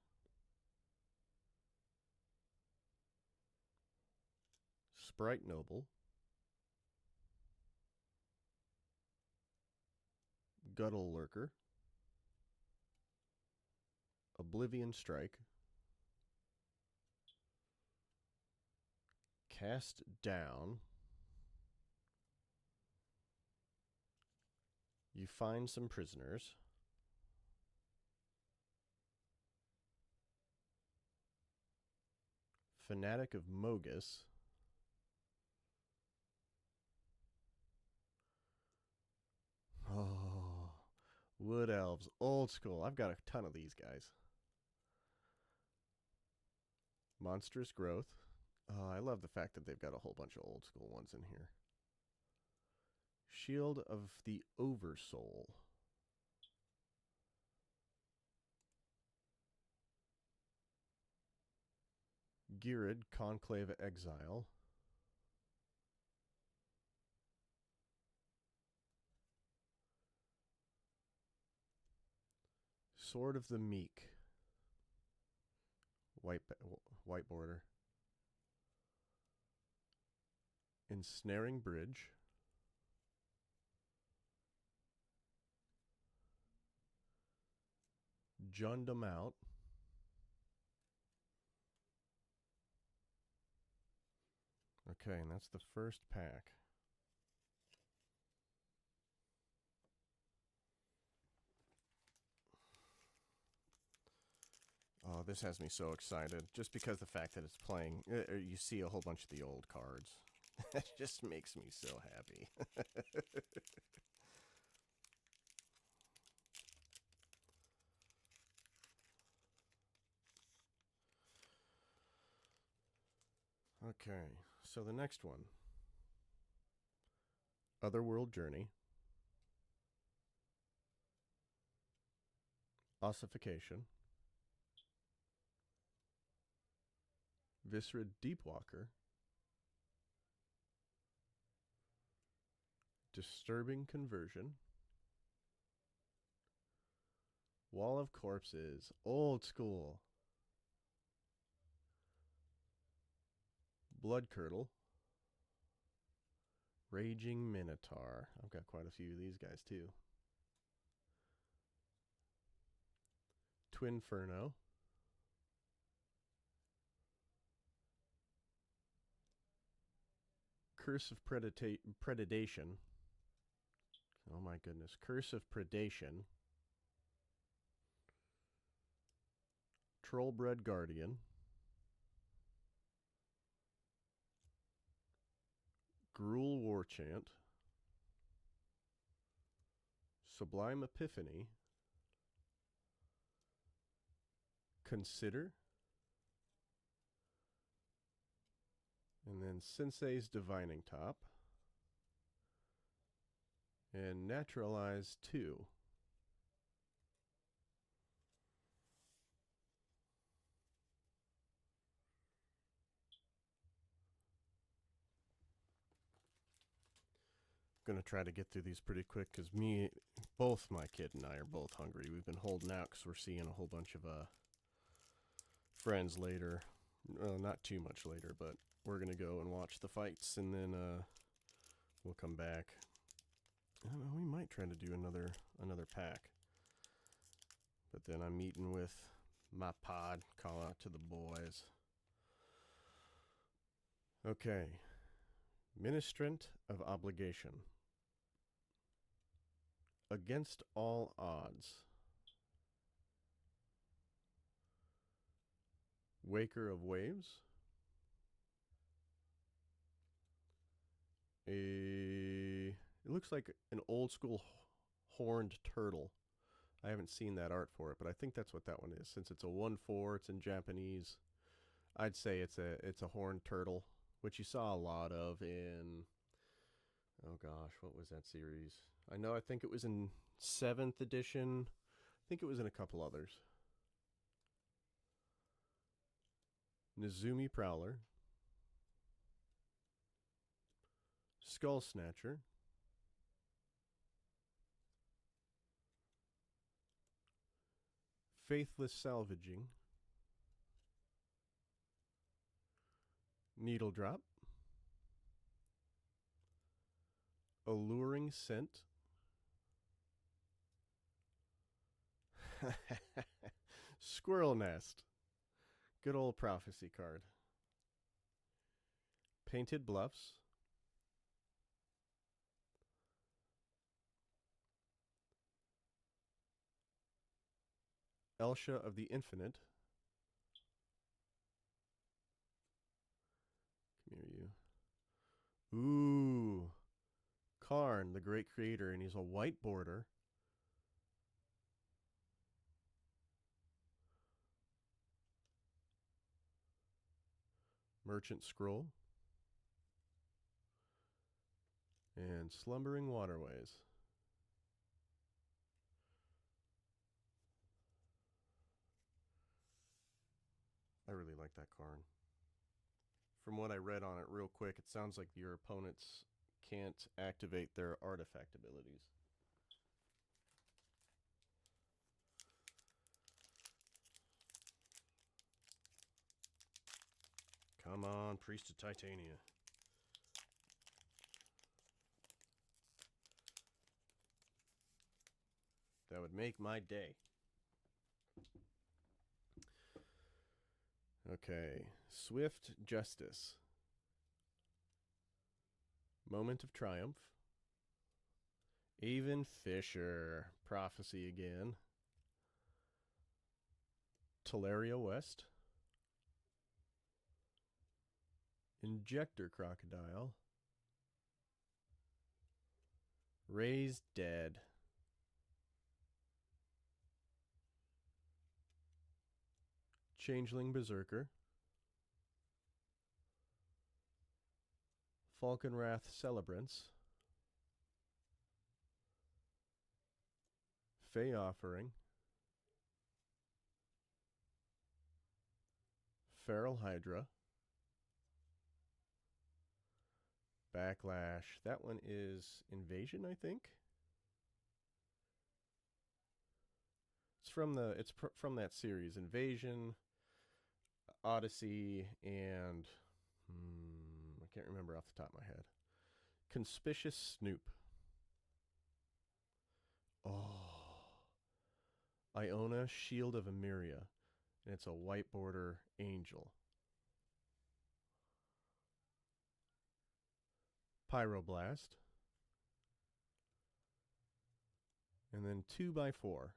Sprite Noble, Guttle Lurker, Oblivion Strike, Cast Down, You Find Some Prisoners, Fanatic of Mogus, oh, Wood Elves, old school. I've got a ton of these guys. Monstrous Growth. Oh, I love the fact that they've got a whole bunch of old school ones in here. Shield of the Oversoul. Girid Conclave Exile. Sword of the Meek. White border. Ensnaring Bridge. Jund 'em Out. Okay, and that's the first pack. Oh, this has me so excited. Just because the fact that it's playing, you see a whole bunch of the old cards. That just makes me so happy. Okay, so the next one. Otherworld Journey. Ossification. Viscera Deepwalker. Disturbing Conversion. Wall of Corpses. Old school. Blood Curdle. Raging Minotaur. I've got quite a few of these guys too. Twinferno. Curse of Predation. Oh my goodness. Curse of Predation. Trollbred Guardian. Gruul Warchant. Sublime Epiphany. Consider. And then Sensei's Divining Top. And Naturalize 2. Gonna try to get through these pretty quick because both my kid and I are both hungry. We've been holding out because we're seeing a whole bunch of friends later. Well, not too much later, but we're gonna go and watch the fights, and then we'll come back. I don't know. We might try to do another pack, but then I'm meeting with my pod. Call out to the boys. Okay. Ministrant of Obligation. Against all odds. Waker of Waves. It looks like an old school horned turtle. I haven't seen that art for it, but I think that's what that one is. Since it's a 1/4, it's in Japanese. I'd say it's a horned turtle, which you saw a lot of in, oh gosh, what was that series? I think it was in 7th edition. I think it was in a couple others. Nezumi Prowler. Skull Snatcher. Faithless Salvaging. Needle Drop. Alluring Scent. Squirrel Nest. Good old prophecy card. Painted Bluffs. Elsha of the Infinite. Come here, you. Ooh. Karn, the Great Creator, and he's a white border. Merchant Scroll. And Slumbering Waterways. I really like that Karn. From what I read on it real quick, it sounds like your opponents can't activate their artifact abilities. Come on, Priest of Titania. That would make my day. Okay. Swift Justice. Moment of Triumph. Avon Fisher. Prophecy again. Teleria West. Injector Crocodile. Raised Dead. Changeling Berserker. Falconwrath Celebrants. Fey Offering. Feral Hydra. Backlash. That one is Invasion, I think. It's from from that series, Invasion, Odyssey, and I can't remember off the top of my head. Conspicuous Snoop. Oh. Iona, Shield of Emeria. And it's a white border angel. Pyroblast. And then 2x4.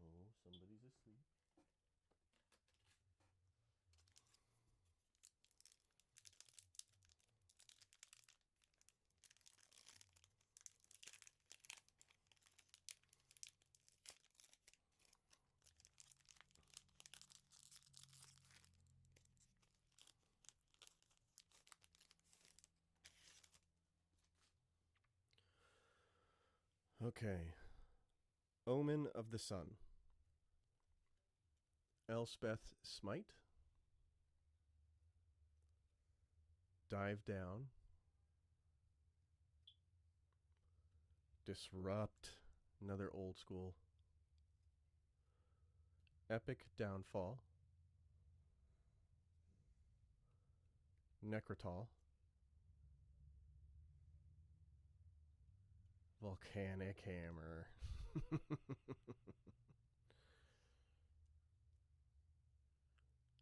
Oh, somebody's asleep. Okay. Omen of the Sun. Elspeth Smite. Dive Down. Disrupt. Another old school. Epic Downfall. Necrotol. Volcanic Hammer.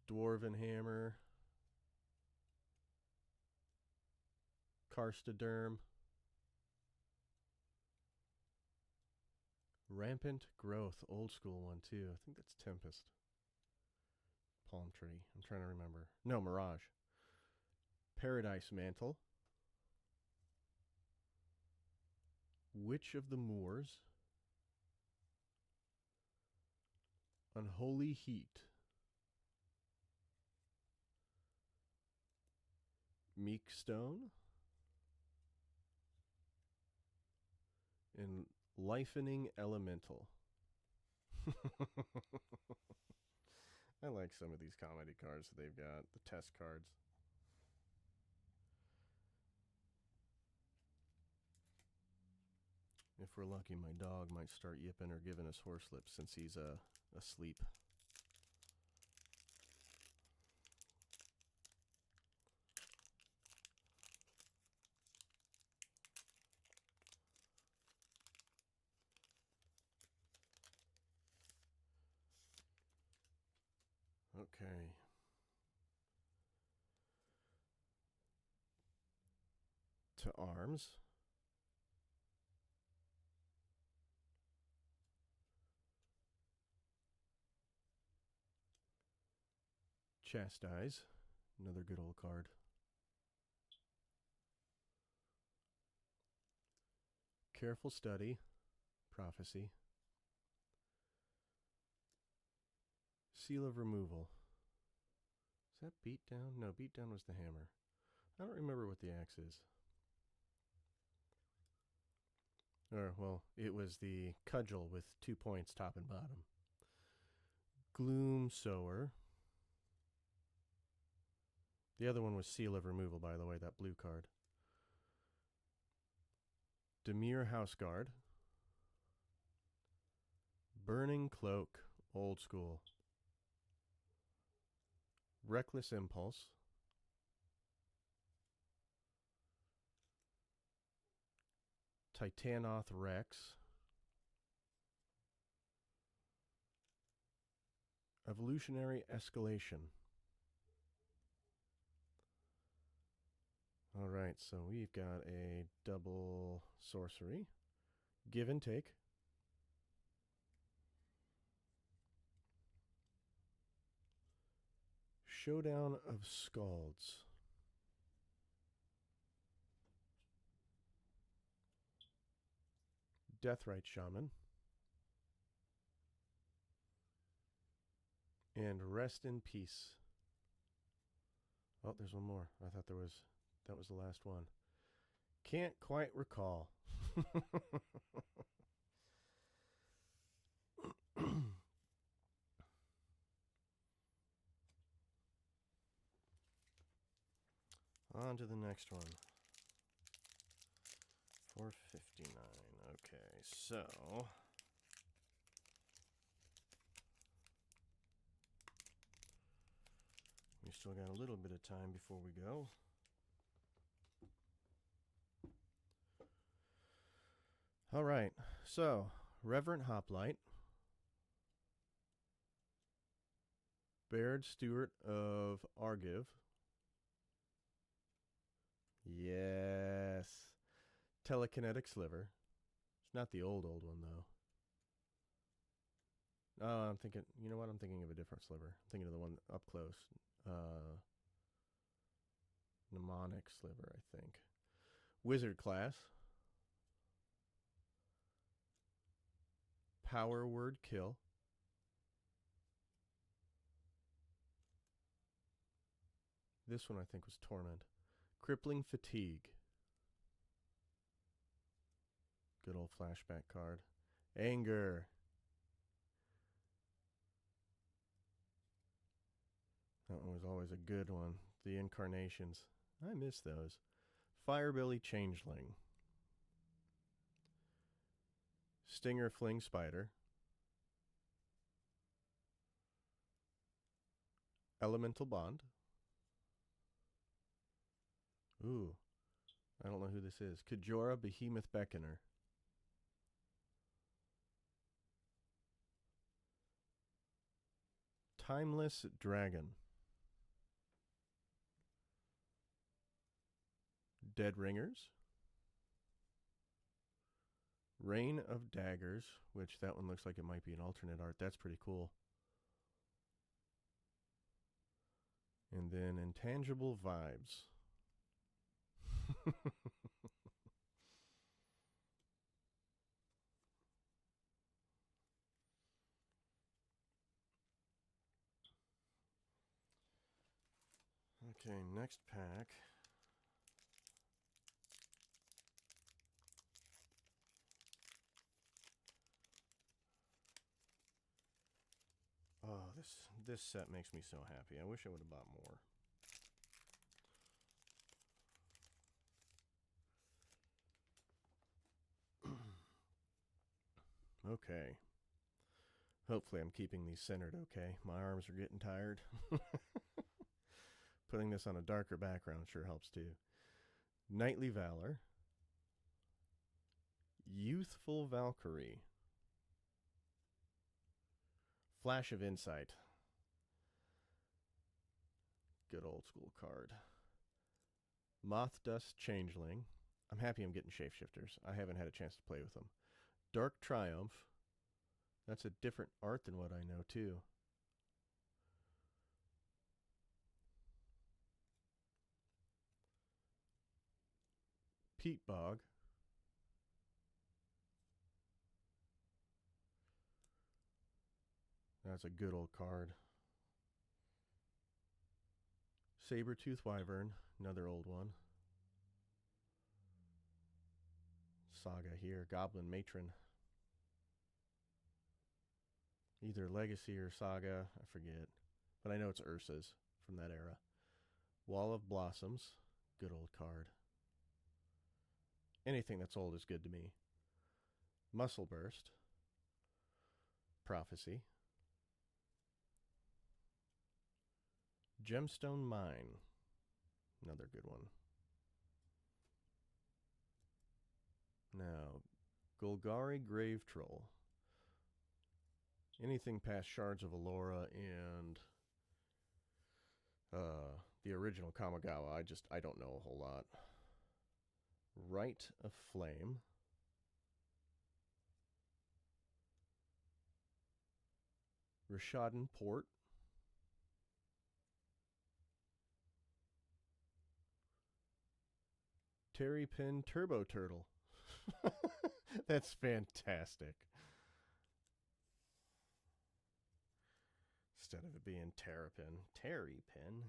Dwarven Hammer. Karstoderm. Rampant Growth, old school one too. I think that's Tempest. Palm Tree. I'm trying to remember. No, Mirage. Paradise Mantle. Witch of the Moors. Unholy Heat. Meek Stone. And Lifening Elemental. I like some of these comedy cards that they've got, the test cards. If we're lucky, my dog might start yipping or giving us horselips since he's asleep. Okay. To arms. Chastise. Another good old card. Careful Study. Prophecy. Seal of Removal. Is that Beatdown? No, Beatdown was the hammer. I don't remember what the axe is. Or, well, it was the cudgel with 2 points top and bottom. Gloom Sower. The other one was Seal of Removal, by the way, that blue card. Demir Houseguard. Burning Cloak, old school. Reckless Impulse. Titanoth Rex. Evolutionary Escalation. Alright, so we've got a double sorcery. Give and Take. Showdown of Scalds. Deathrite Shaman. And Rest in Peace. Oh, there's one more. I thought that was the last one. Can't quite recall. On to the next one. 459. Okay, so we still got a little bit of time before we go. All right, so Reverend Hoplite, Baird Stewart of Argiv. Yes. Telekinetic Sliver. It's not the old one, though. Oh, I'm thinking, you know what? I'm thinking of a different sliver. I'm thinking of the one up close. Mnemonic Sliver, I think. Wizard Class. Power Word Kill. This one, I think, was Torment. Crippling Fatigue. Good old flashback card. Anger. always a good one. The incarnations. I miss those. Firebilly Changeling. Stinger Fling Spider. Elemental Bond. Ooh. I don't know who this is. Kajora Behemoth Beckoner. Timeless Dragon. Dead Ringers. Rain of Daggers, which that one looks like it might be an alternate art. That's pretty cool. And then Intangible Vibes. Okay, next pack. Oh, this set makes me so happy. I wish I would have bought more. Okay. Hopefully I'm keeping these centered okay. My arms are getting tired. Putting this on a darker background sure helps too. Knightly Valor. Youthful Valkyrie. Flash of Insight. Good old school card. Moth Dust Changeling. I'm happy I'm getting shapeshifters. I haven't had a chance to play with them. Dark Triumph. That's a different art than what I know too. Peat Bog. That's a good old card. Saber-Tooth Wyvern, another old one. Saga here, Goblin Matron. Either Legacy or Saga, I forget. But I know it's Ursa's from that era. Wall of Blossoms, good old card. Anything that's old is good to me. Muscle Burst. Prophecy. Gemstone Mine. Another good one. Now, Golgari Grave Troll. Anything past Shards of Allura and the original Kamigawa, I don't know a whole lot. Rite of Flame. Rishadan Port. Terry Pin Turbo Turtle. That's fantastic. Instead of it being Terrapin, Terry Pin.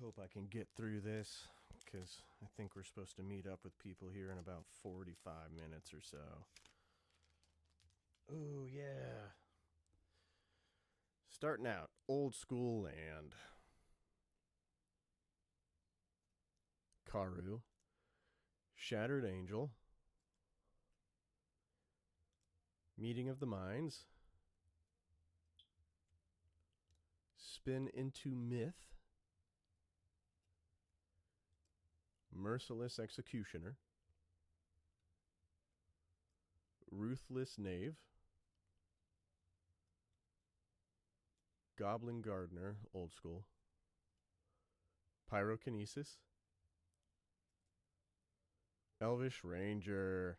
Hope I can get through this, because I think we're supposed to meet up with people here in about 45 minutes or so. Oh, yeah. Starting out, Old School Land. Karu. Shattered Angel. Meeting of the Minds. Spin into Myth. Merciless Executioner. Ruthless Knave. Goblin Gardener, old school. Pyrokinesis. Elvish Ranger.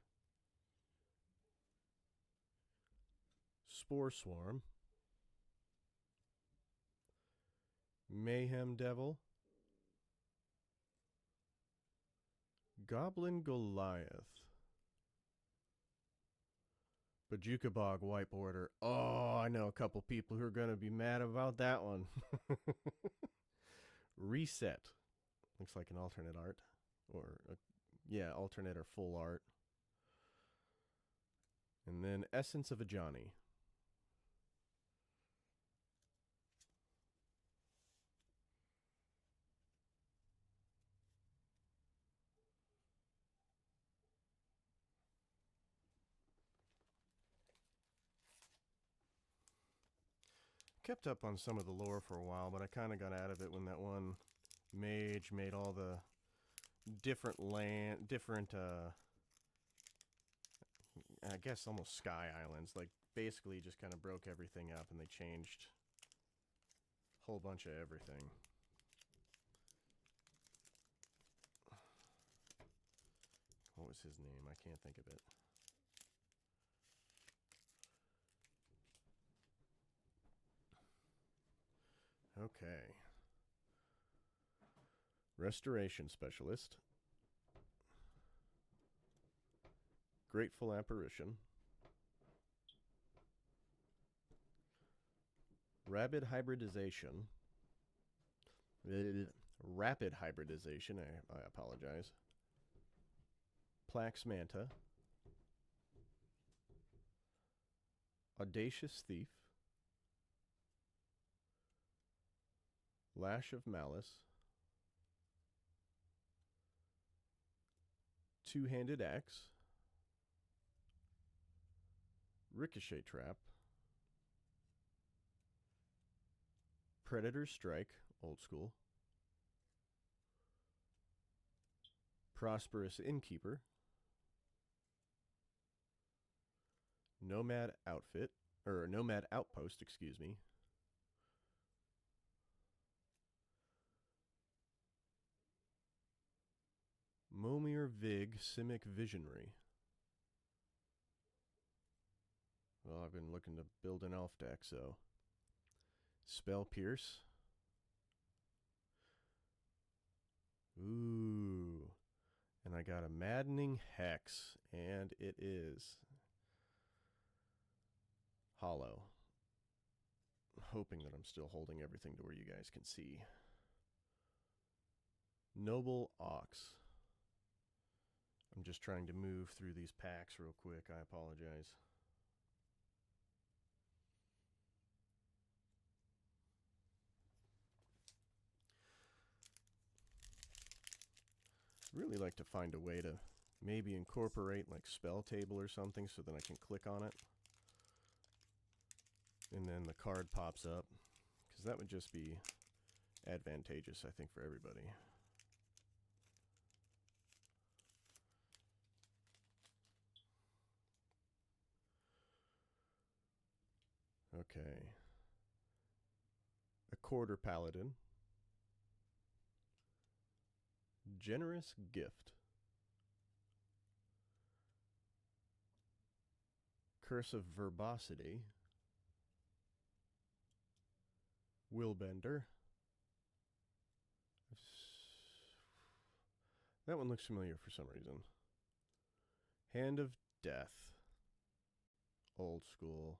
Spore Swarm. Mayhem Devil. Goblin Goliath. Bog white border. Oh, I know a couple people who are going to be mad about that one. Reset. Looks like an alternate art. Alternate or full art. And then Essence of a Johnny. Kept up on some of the lore for a while, but I kind of got out of it when that one mage made all the different I guess almost sky islands. Like, basically just kind of broke everything up and they changed a whole bunch of everything. What was his name? I can't think of it. Okay. Restoration Specialist. Grateful Apparition. Rapid Hybridization. Rapid Hybridization, I apologize. Plax Manta. Audacious Thief. Lash of Malice. Two-Handed Axe. Ricochet Trap. Predator Strike, old school. Prosperous Innkeeper. Nomad Outpost, excuse me. Momir Vig Simic Visionary. Well, I've been looking to build an elf deck, so. Spell Pierce. Ooh. And I got a Maddening Hex, and it is hollow. I'm hoping that I'm still holding everything to where you guys can see. Noble Ox. I'm just trying to move through these packs real quick. I apologize. Really like to find a way to maybe incorporate like spell table or something so that I can click on it and then the card pops up, because that would just be advantageous, I think, for everybody. Okay. A Quarter Paladin. Generous Gift. Curse of Verbosity. Willbender. That one looks familiar for some reason. Hand of Death. Old school.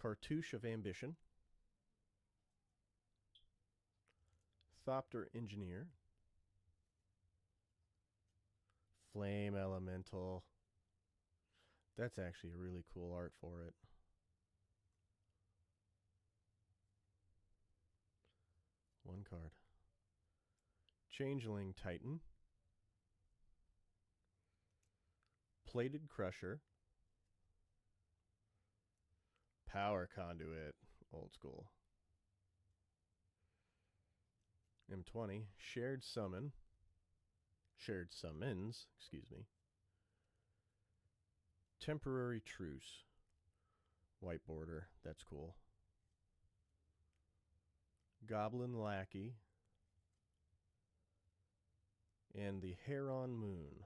Cartouche of Ambition. Thopter Engineer. Flame Elemental. That's actually a really cool art for it. One card. Changeling Titan. Plated Crusher. Power Conduit. Old school. M20. Shared Summons, excuse me. Temporary Truce. White border. That's cool. Goblin Lackey. And the Heron Moon.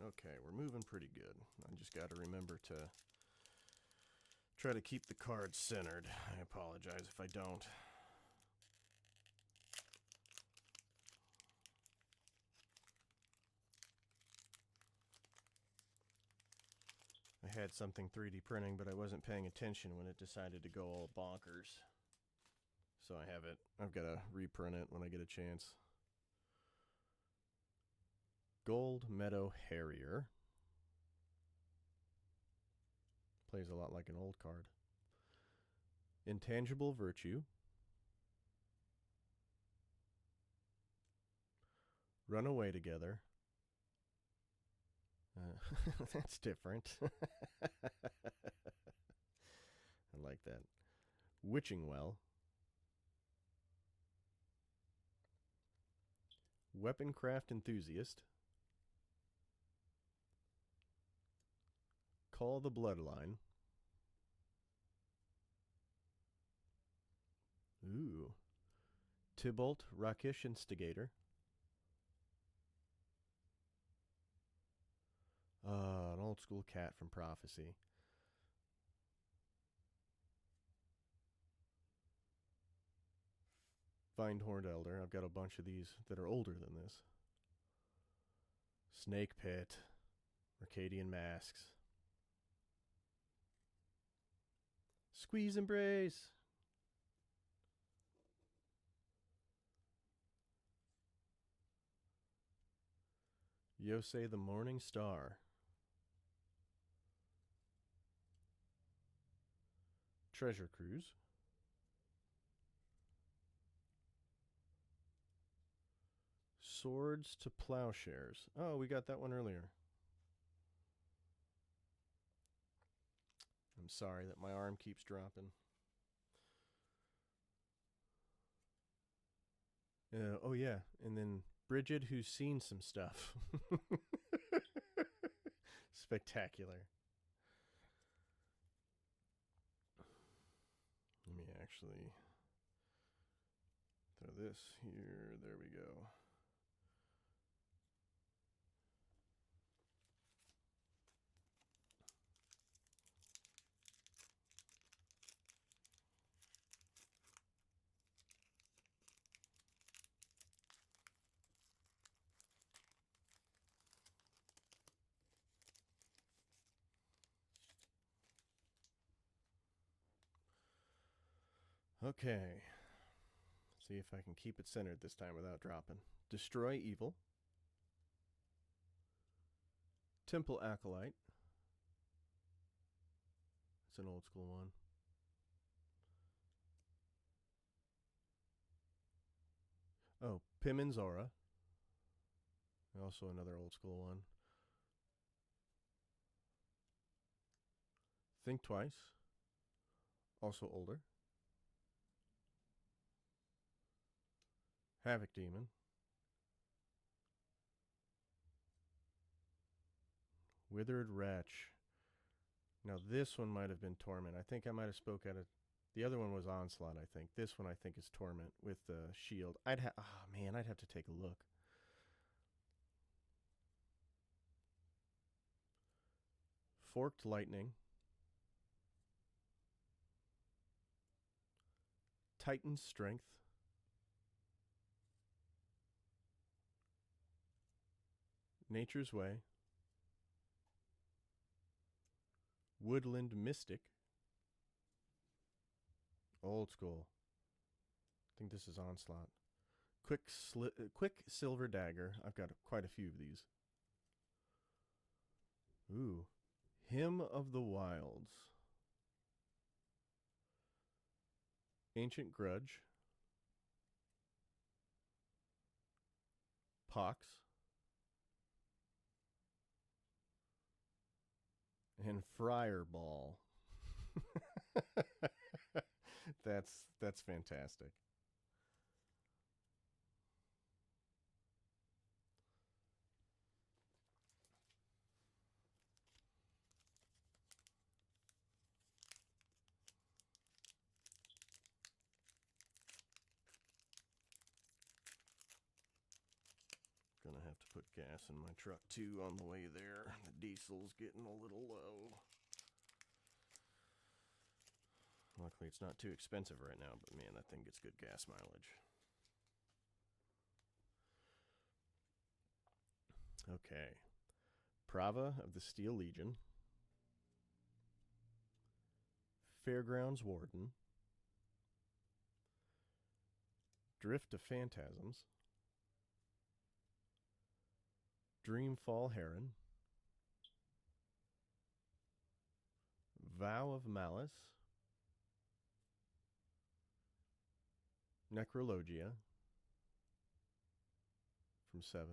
Okay, we're moving pretty good. I just got to remember to Try to keep the cards centered. I apologize if I don't. I had something 3D printing, but I wasn't paying attention when it decided to go all bonkers. So I've got to reprint it when I get a chance. Gold Meadow Harrier. Plays a lot like an old card. Intangible Virtue. Run Away Together. That's different. I like that. Witching Well. Weaponcraft Enthusiast. Call the Bloodline. Ooh. Tybalt Rakish Instigator. An old school cat from Prophecy. Vine Horned Elder. I've got a bunch of these that are older than this. Snake Pit. Arcadian Masks. Squeeze Embrace. Yosei the Morning Star. Treasure Cruise. Swords to Plowshares. Oh, we got that one earlier. I'm sorry that my arm keeps dropping. Oh yeah, and then Bridget, who's seen some stuff. Spectacular. Let me actually throw this here. There we go. Okay. See if I can keep it centered this time without dropping. Destroy Evil. Temple Acolyte. It's an old school one. Oh, Pimen's Aura. Also another old school one. Think Twice. Also older. Havoc Demon. Withered Wretch. Now this one might have been Torment. I think I might have spoke at it. The other one was Onslaught, I think. This one I think is Torment with the shield. I'd have to take a look. Forked Lightning. Titan's Strength. Nature's Way. Woodland Mystic. Old school. I think this is Onslaught. Quick Silver Dagger. I've got quite a few of these. Ooh. Hymn of the Wilds. Ancient Grudge. Pox. And Friarball. That's fantastic. Gonna have to put gas in my truck too on the way there. The diesel's getting a little low. Fortunately, it's not too expensive right now, but man, that thing gets good gas mileage. Okay. Prava of the Steel Legion. Fairgrounds Warden. Drift of Phantasms. Dreamfall Heron. Vow of Malice. Necrologia from 7.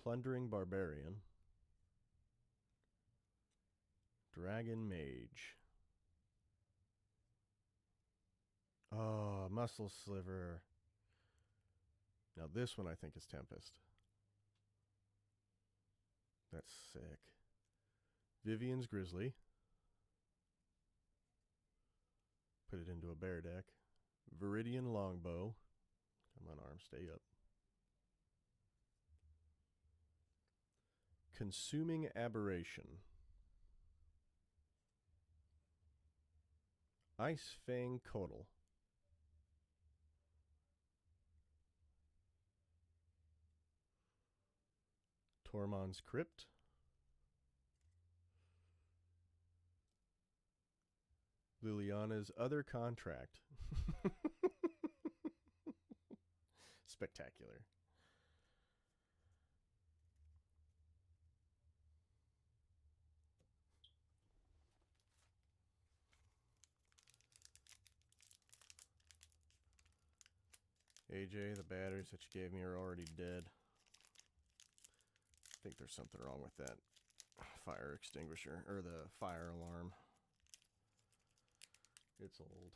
Plundering Barbarian. Dragon Mage. Oh, Muscle Sliver. Now this one I think is Tempest. That's sick. Vivian's Grizzly. Put it into a bear deck. Viridian Longbow. Come on, arm, stay up. Consuming Aberration. Ice Fang Kodal. Tormund's Crypt. Liliana's Other Contract. Spectacular. AJ, the batteries that you gave me are already dead. I think there's something wrong with that fire extinguisher, or the fire alarm. It's old.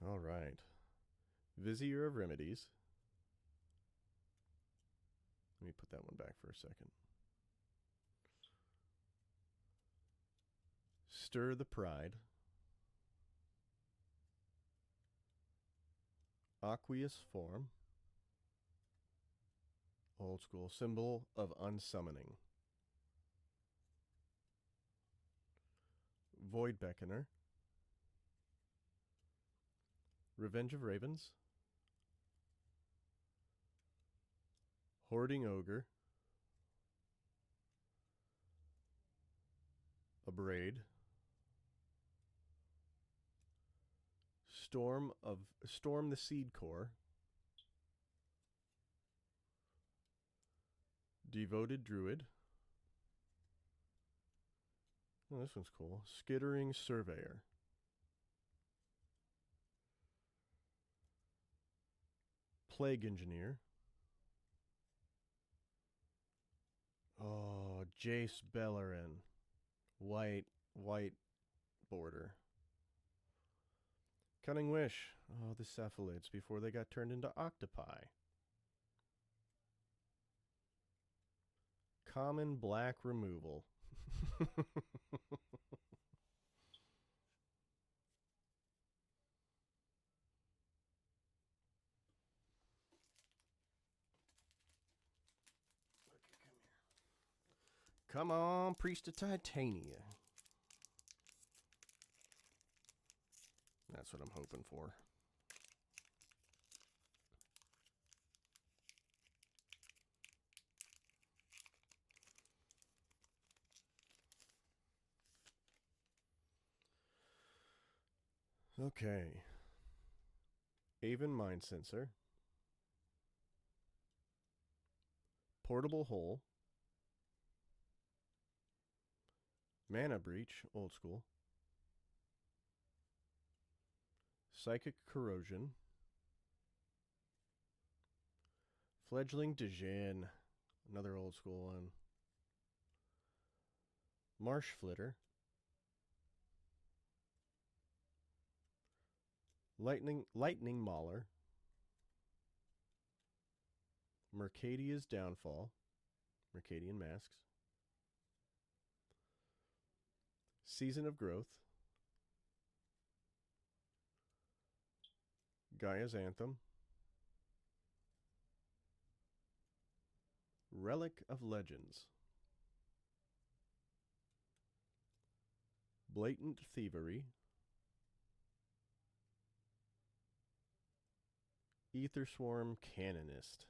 All right. Vizier of Remedies. Let me put that one back for a second. Stir the Pride. Aqueous Form. Old school. Symbol of Unsummoning. Void Beckoner. Revenge of Ravens. Hoarding Ogre. Abrade. Storm the Seed Core. Devoted Druid. Oh, this one's cool. Skittering Surveyor. Plague Engineer. Oh, Jace Bellerin. White border. Cunning Wish. Oh, the cephalids before they got turned into octopi. Common Black Removal. Come on, Priest of Titania. That's what I'm hoping for. Okay. Aven Mind Sensor. Portable Hole. Mana Breach, old school. Psychic Corrosion. Fledgling Djinn, another old school one. Marsh Flitter. Lightning Mauler. Mercadia's Downfall. Mercadian Masks. Season of Growth. Gaia's Anthem, Relic of Legends, Blatant Thievery, Ether Swarm Canonist,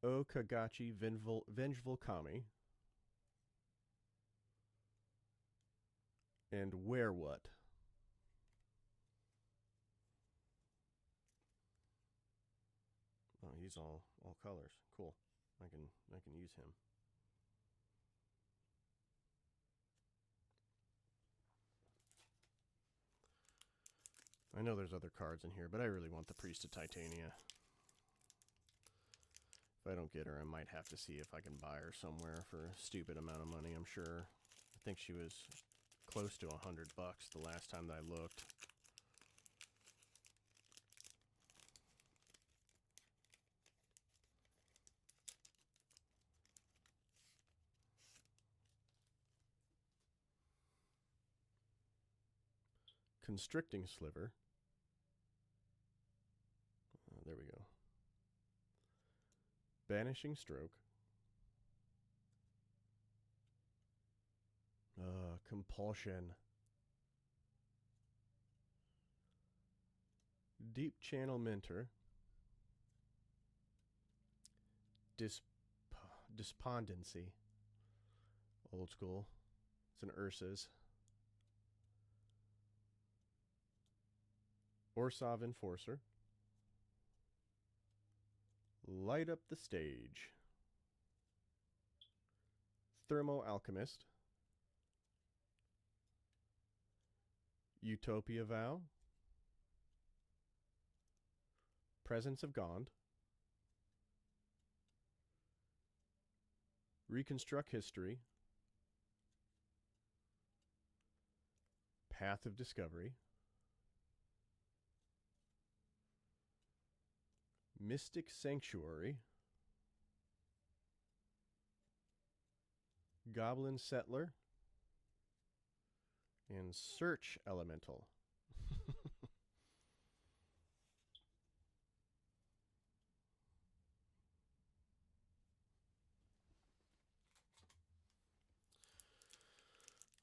Okagachi Vengeful Kami, and Where What. Oh, he's all colors. Cool. I can use him. I know there's other cards in here, but I really want the Priest of Titania. If I don't get her, I might have to see if I can buy her somewhere for a stupid amount of money, I'm sure. I think she was close to $100 the last time that I looked. Constricting Sliver. There we go. Banishing Stroke. Compulsion. Deep Channel Mentor. Despondency. Old school. It's an Ursa's. Orsov Enforcer. Light Up the Stage. Thermo Alchemist. Utopia Vow. Presence of Gond. Reconstruct History. Path of Discovery. Mystic Sanctuary. Goblin Settler. And Search Elemental.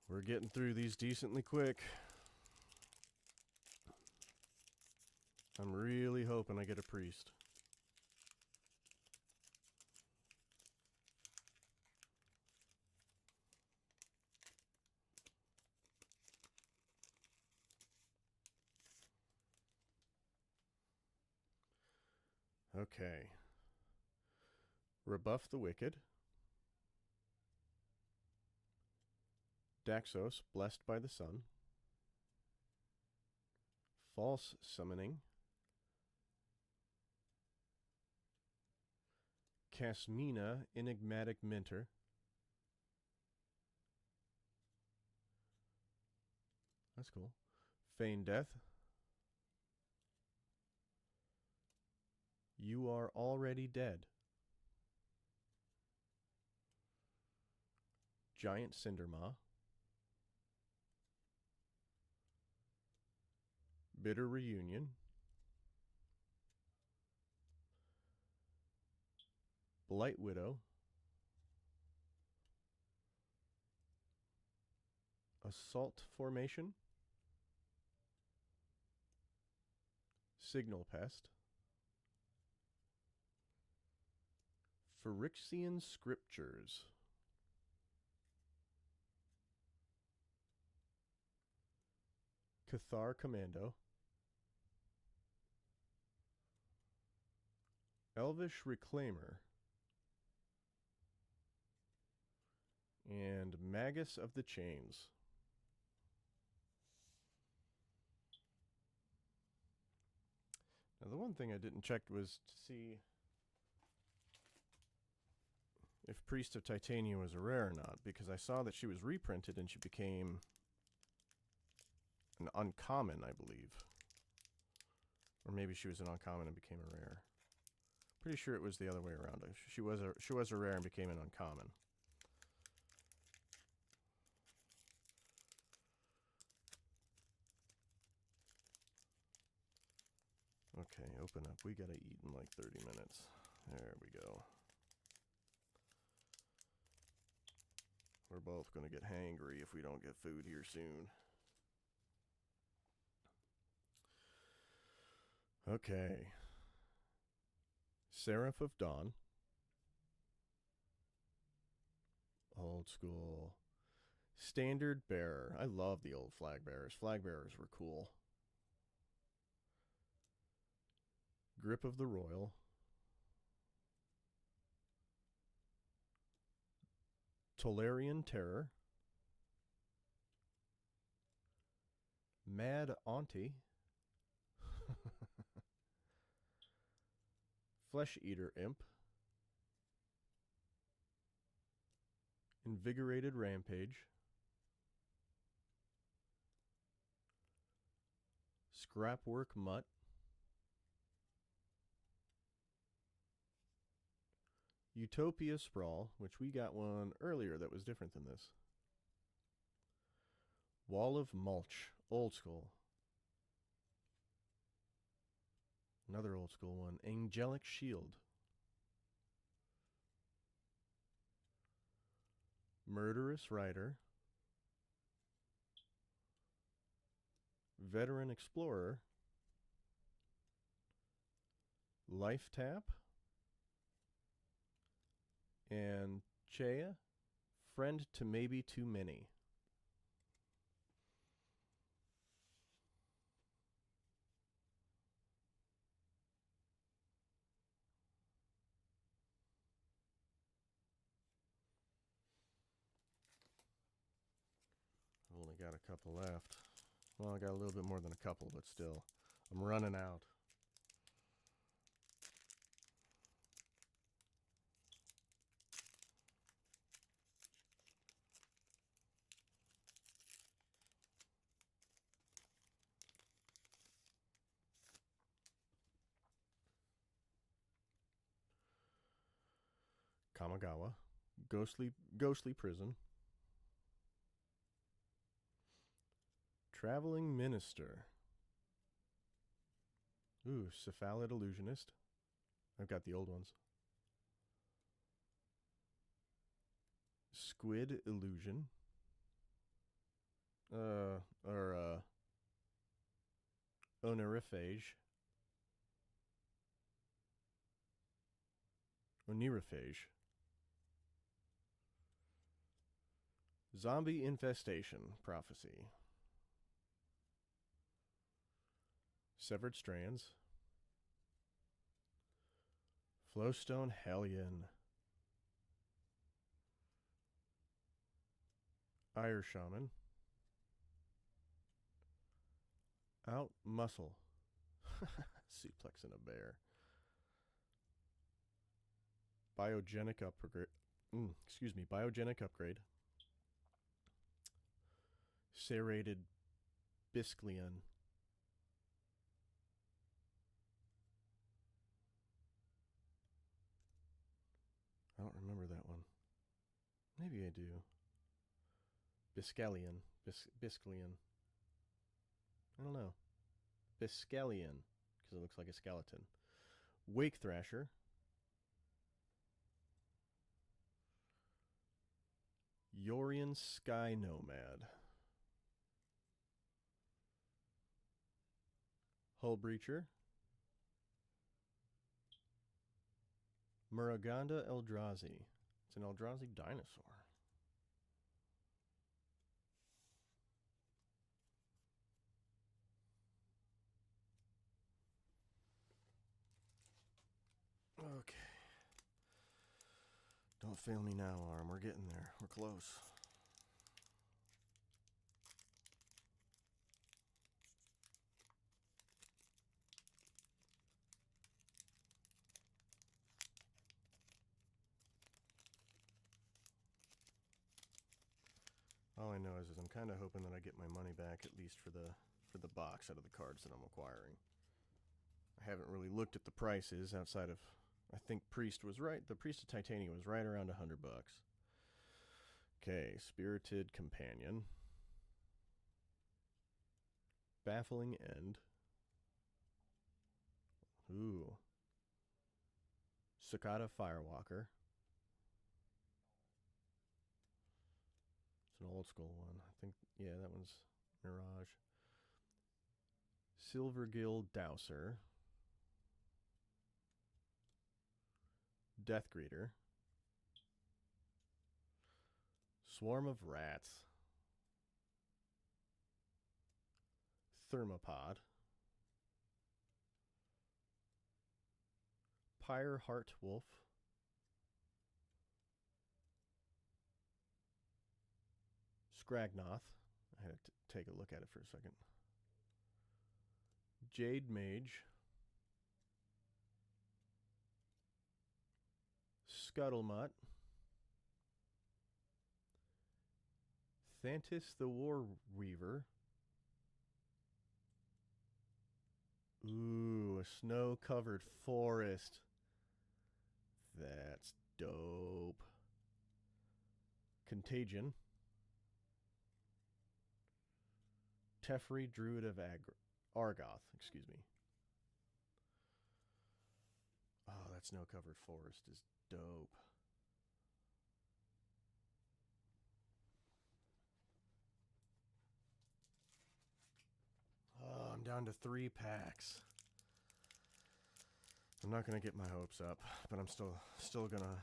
We're getting through these decently quick. I'm really hoping I get a priest. Okay. Rebuff the Wicked. Daxos, Blessed by the Sun. False Summoning. Casmina, Enigmatic Mentor. That's cool. Feign Death. You Are Already Dead. Giant Cindermaw. Bitter Reunion. Blight Widow. Assault Formation. Signal Pest. Phyrexian Scriptures. Cathar Commando. Elvish Reclaimer. And Magus of the Chains. Now, the one thing I didn't check was to see if Priest of Titania was a rare or not, because I saw that she was reprinted and she became an uncommon, I believe. Or maybe she was an uncommon and became a rare. Pretty sure it was the other way around. She was a rare and became an uncommon. Okay, open up. We gotta eat in like 30 minutes. There we go. We're both gonna get hangry if we don't get food here soon. Okay. Seraph of Dawn. Old school. Standard bearer. I love the old flag bearers. Flag bearers were cool. Grip of the Royal. Tolarian Terror. Mad Auntie. Flesh Eater Imp. Invigorated Rampage. Scrapwork Mutt. Utopia Sprawl, which we got one earlier that was different than this. Wall of Mulch, old school. Another old school one, Angelic Shield. Murderous Rider. Veteran Explorer. Life Tap. And Chea, Friend to Maybe Too Many. I've only got a couple left. Well, I got a little bit more than a couple, but still, I'm running out. Kamigawa, Ghostly Prison, Traveling Minister. Ooh, Cephalid Illusionist. I've got the old ones. Squid Illusion. Oniriphage. Oniriphage. Zombie Infestation Prophecy. Severed Strands. Flowstone Hellion. Ire Shaman. Out Muscle. Suplexing a bear. Biogenic upgrade. Biogenic upgrade. Serrated Biscleon. I don't remember that one. Maybe I do. Biscallion. Biscleon. I don't know. Biscallion, because it looks like a skeleton. Wake Thrasher. Yorian Sky Nomad. Hull Breacher. Muraganda Eldrazi. It's an Eldrazi dinosaur. Okay. Don't fail me now, Arm. We're getting there. We're close. All I know is I'm kind of hoping that I get my money back, at least for the box out of the cards that I'm acquiring. I haven't really looked at the prices outside of, I think Priest was right. The Priest of Titania was right around $100. Okay, Spirited Companion. Baffling End. Ooh. Cicada Firewalker. It's an old school one. I think, yeah, that one's Mirage. Silvergill Dowser. Death Greeter. Swarm of Rats. Thermopod. Pyre Heart Wolf. Scragnoth. I had to take a look at it for a second. Jade Mage. Scuttlemutt. Thantis the War Weaver. Ooh, a snow-covered forest. That's dope. Contagion. Teferi Druid of Argoth, excuse me. Oh, that snow-covered forest is dope. Oh, I'm down to 3 packs. I'm not going to get my hopes up, but I'm still going to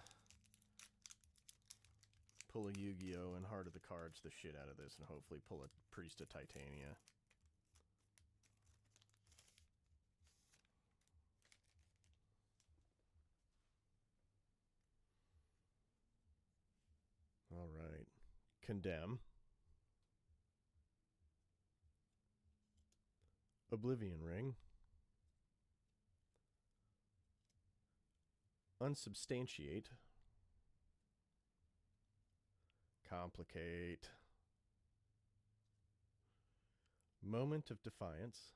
pull a Yu-Gi-Oh! And Heart of the Cards the shit out of this and hopefully pull a Priest of Titania. All right. Condemn. Oblivion Ring. Unsubstantiate. Complicate. Moment of Defiance.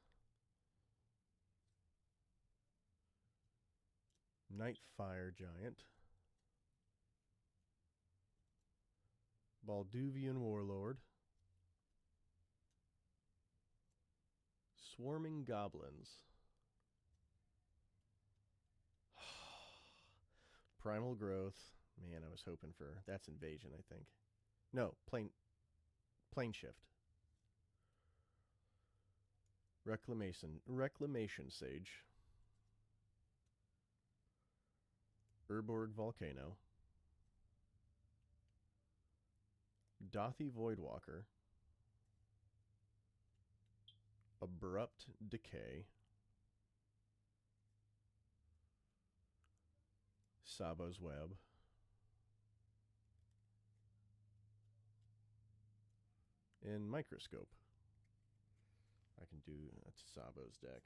Nightfire Giant. Balduvian Warlord. Swarming Goblins. Primal Growth. Man, I was hoping for... That's Invasion, I think. No, Plane Shift. Reclamation Sage. Urborg Volcano. Dothi Voidwalker. Abrupt Decay. Sabo's Web. And Microscope. I can do that's Sabo's deck.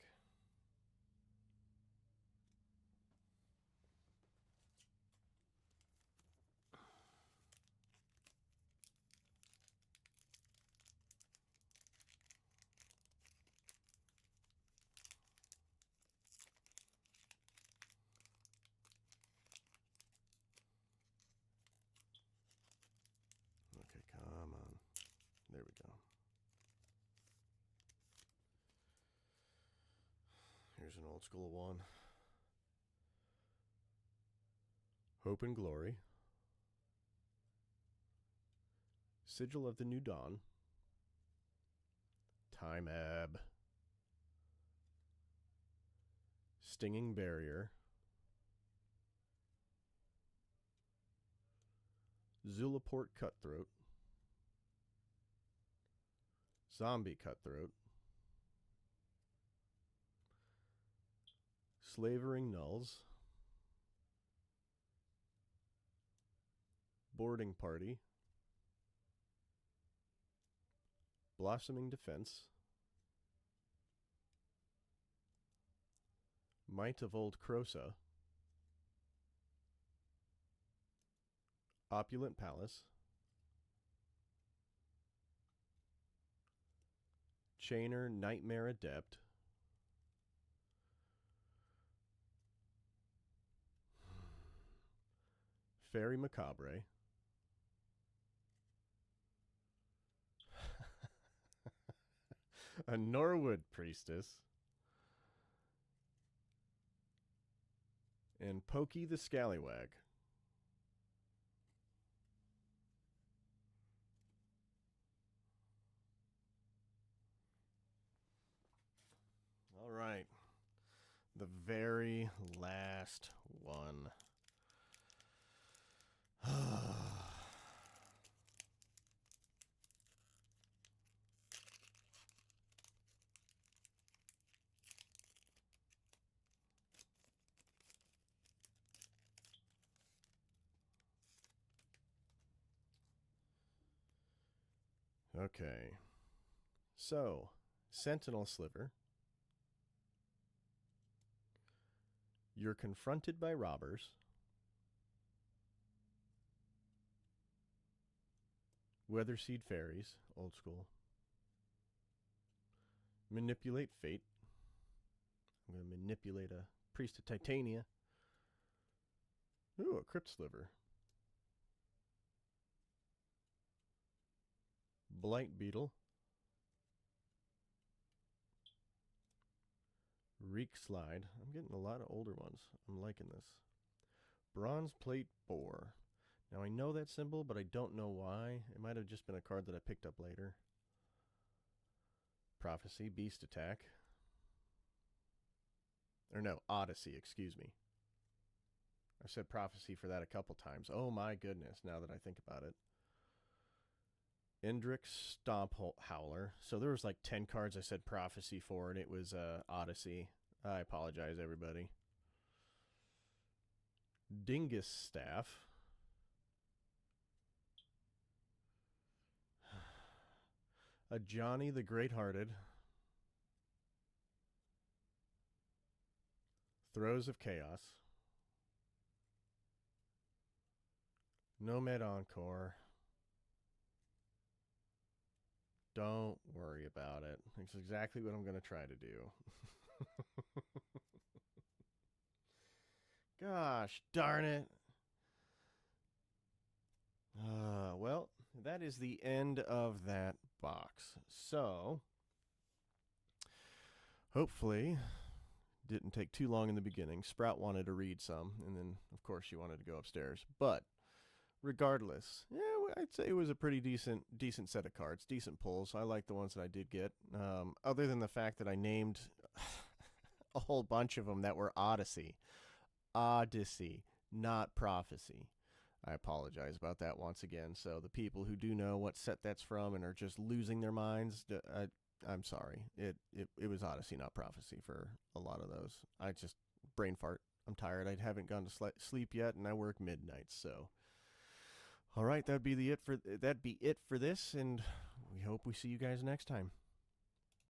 Okay, come on. There we go. Here's an old school one. Hope and Glory. Sigil of the New Dawn. Time Ebb. Stinging Barrier. Zulaport Cutthroat. Zombie Cutthroat. Slavering Nulls. Boarding Party. Blossoming Defense. Might of Old Krosa. Opulent Palace. Chainer Nightmare Adept. Fairy Macabre. A Norwood Priestess. and Pokey the Scallywag. All right. The very last one. Okay. So, Sentinel Sliver. You're confronted by robbers. Weatherseed Fairies, old school. Manipulate Fate. I'm going to manipulate a Priest of Titania. Ooh, a Crypt Sliver. Blight Beetle. Reek Slide. I'm getting a lot of older ones. I'm liking this. Bronze Plate Boar. Now I know that symbol, but I don't know why. It might have just been a card that I picked up later. Prophecy, Beast Attack. Or no, Odyssey, excuse me. I said Prophecy for that a couple times. Oh my goodness, now that I think about it. Indrix Stomp Howler. So there was like 10 cards I said Prophecy for, and it was Odyssey. I apologize, everybody. Dingus Staff. A Johnny the Great-Hearted. Throes of Chaos. Nomad Encore. Don't worry about it. It's exactly what I'm going to try to do. Gosh darn it. Well, that is the end of that box. So, hopefully, didn't take too long in the beginning. Sprout wanted to read some, and then, of course, she wanted to go upstairs. But, regardless, yeah, I'd say it was a pretty decent set of cards. Decent pulls. I like the ones that I did get. Other than the fact that I named a whole bunch of them that were Odyssey. Odyssey, not Prophecy. I apologize about that once again. So the people who do know what set that's from and are just losing their minds, I'm sorry. It was Odyssey, not Prophecy for a lot of those. I just, brain fart. I'm tired. I haven't gone to sleep yet, and I work midnights. So, all right, that'd be it for this, and we hope we see you guys next time.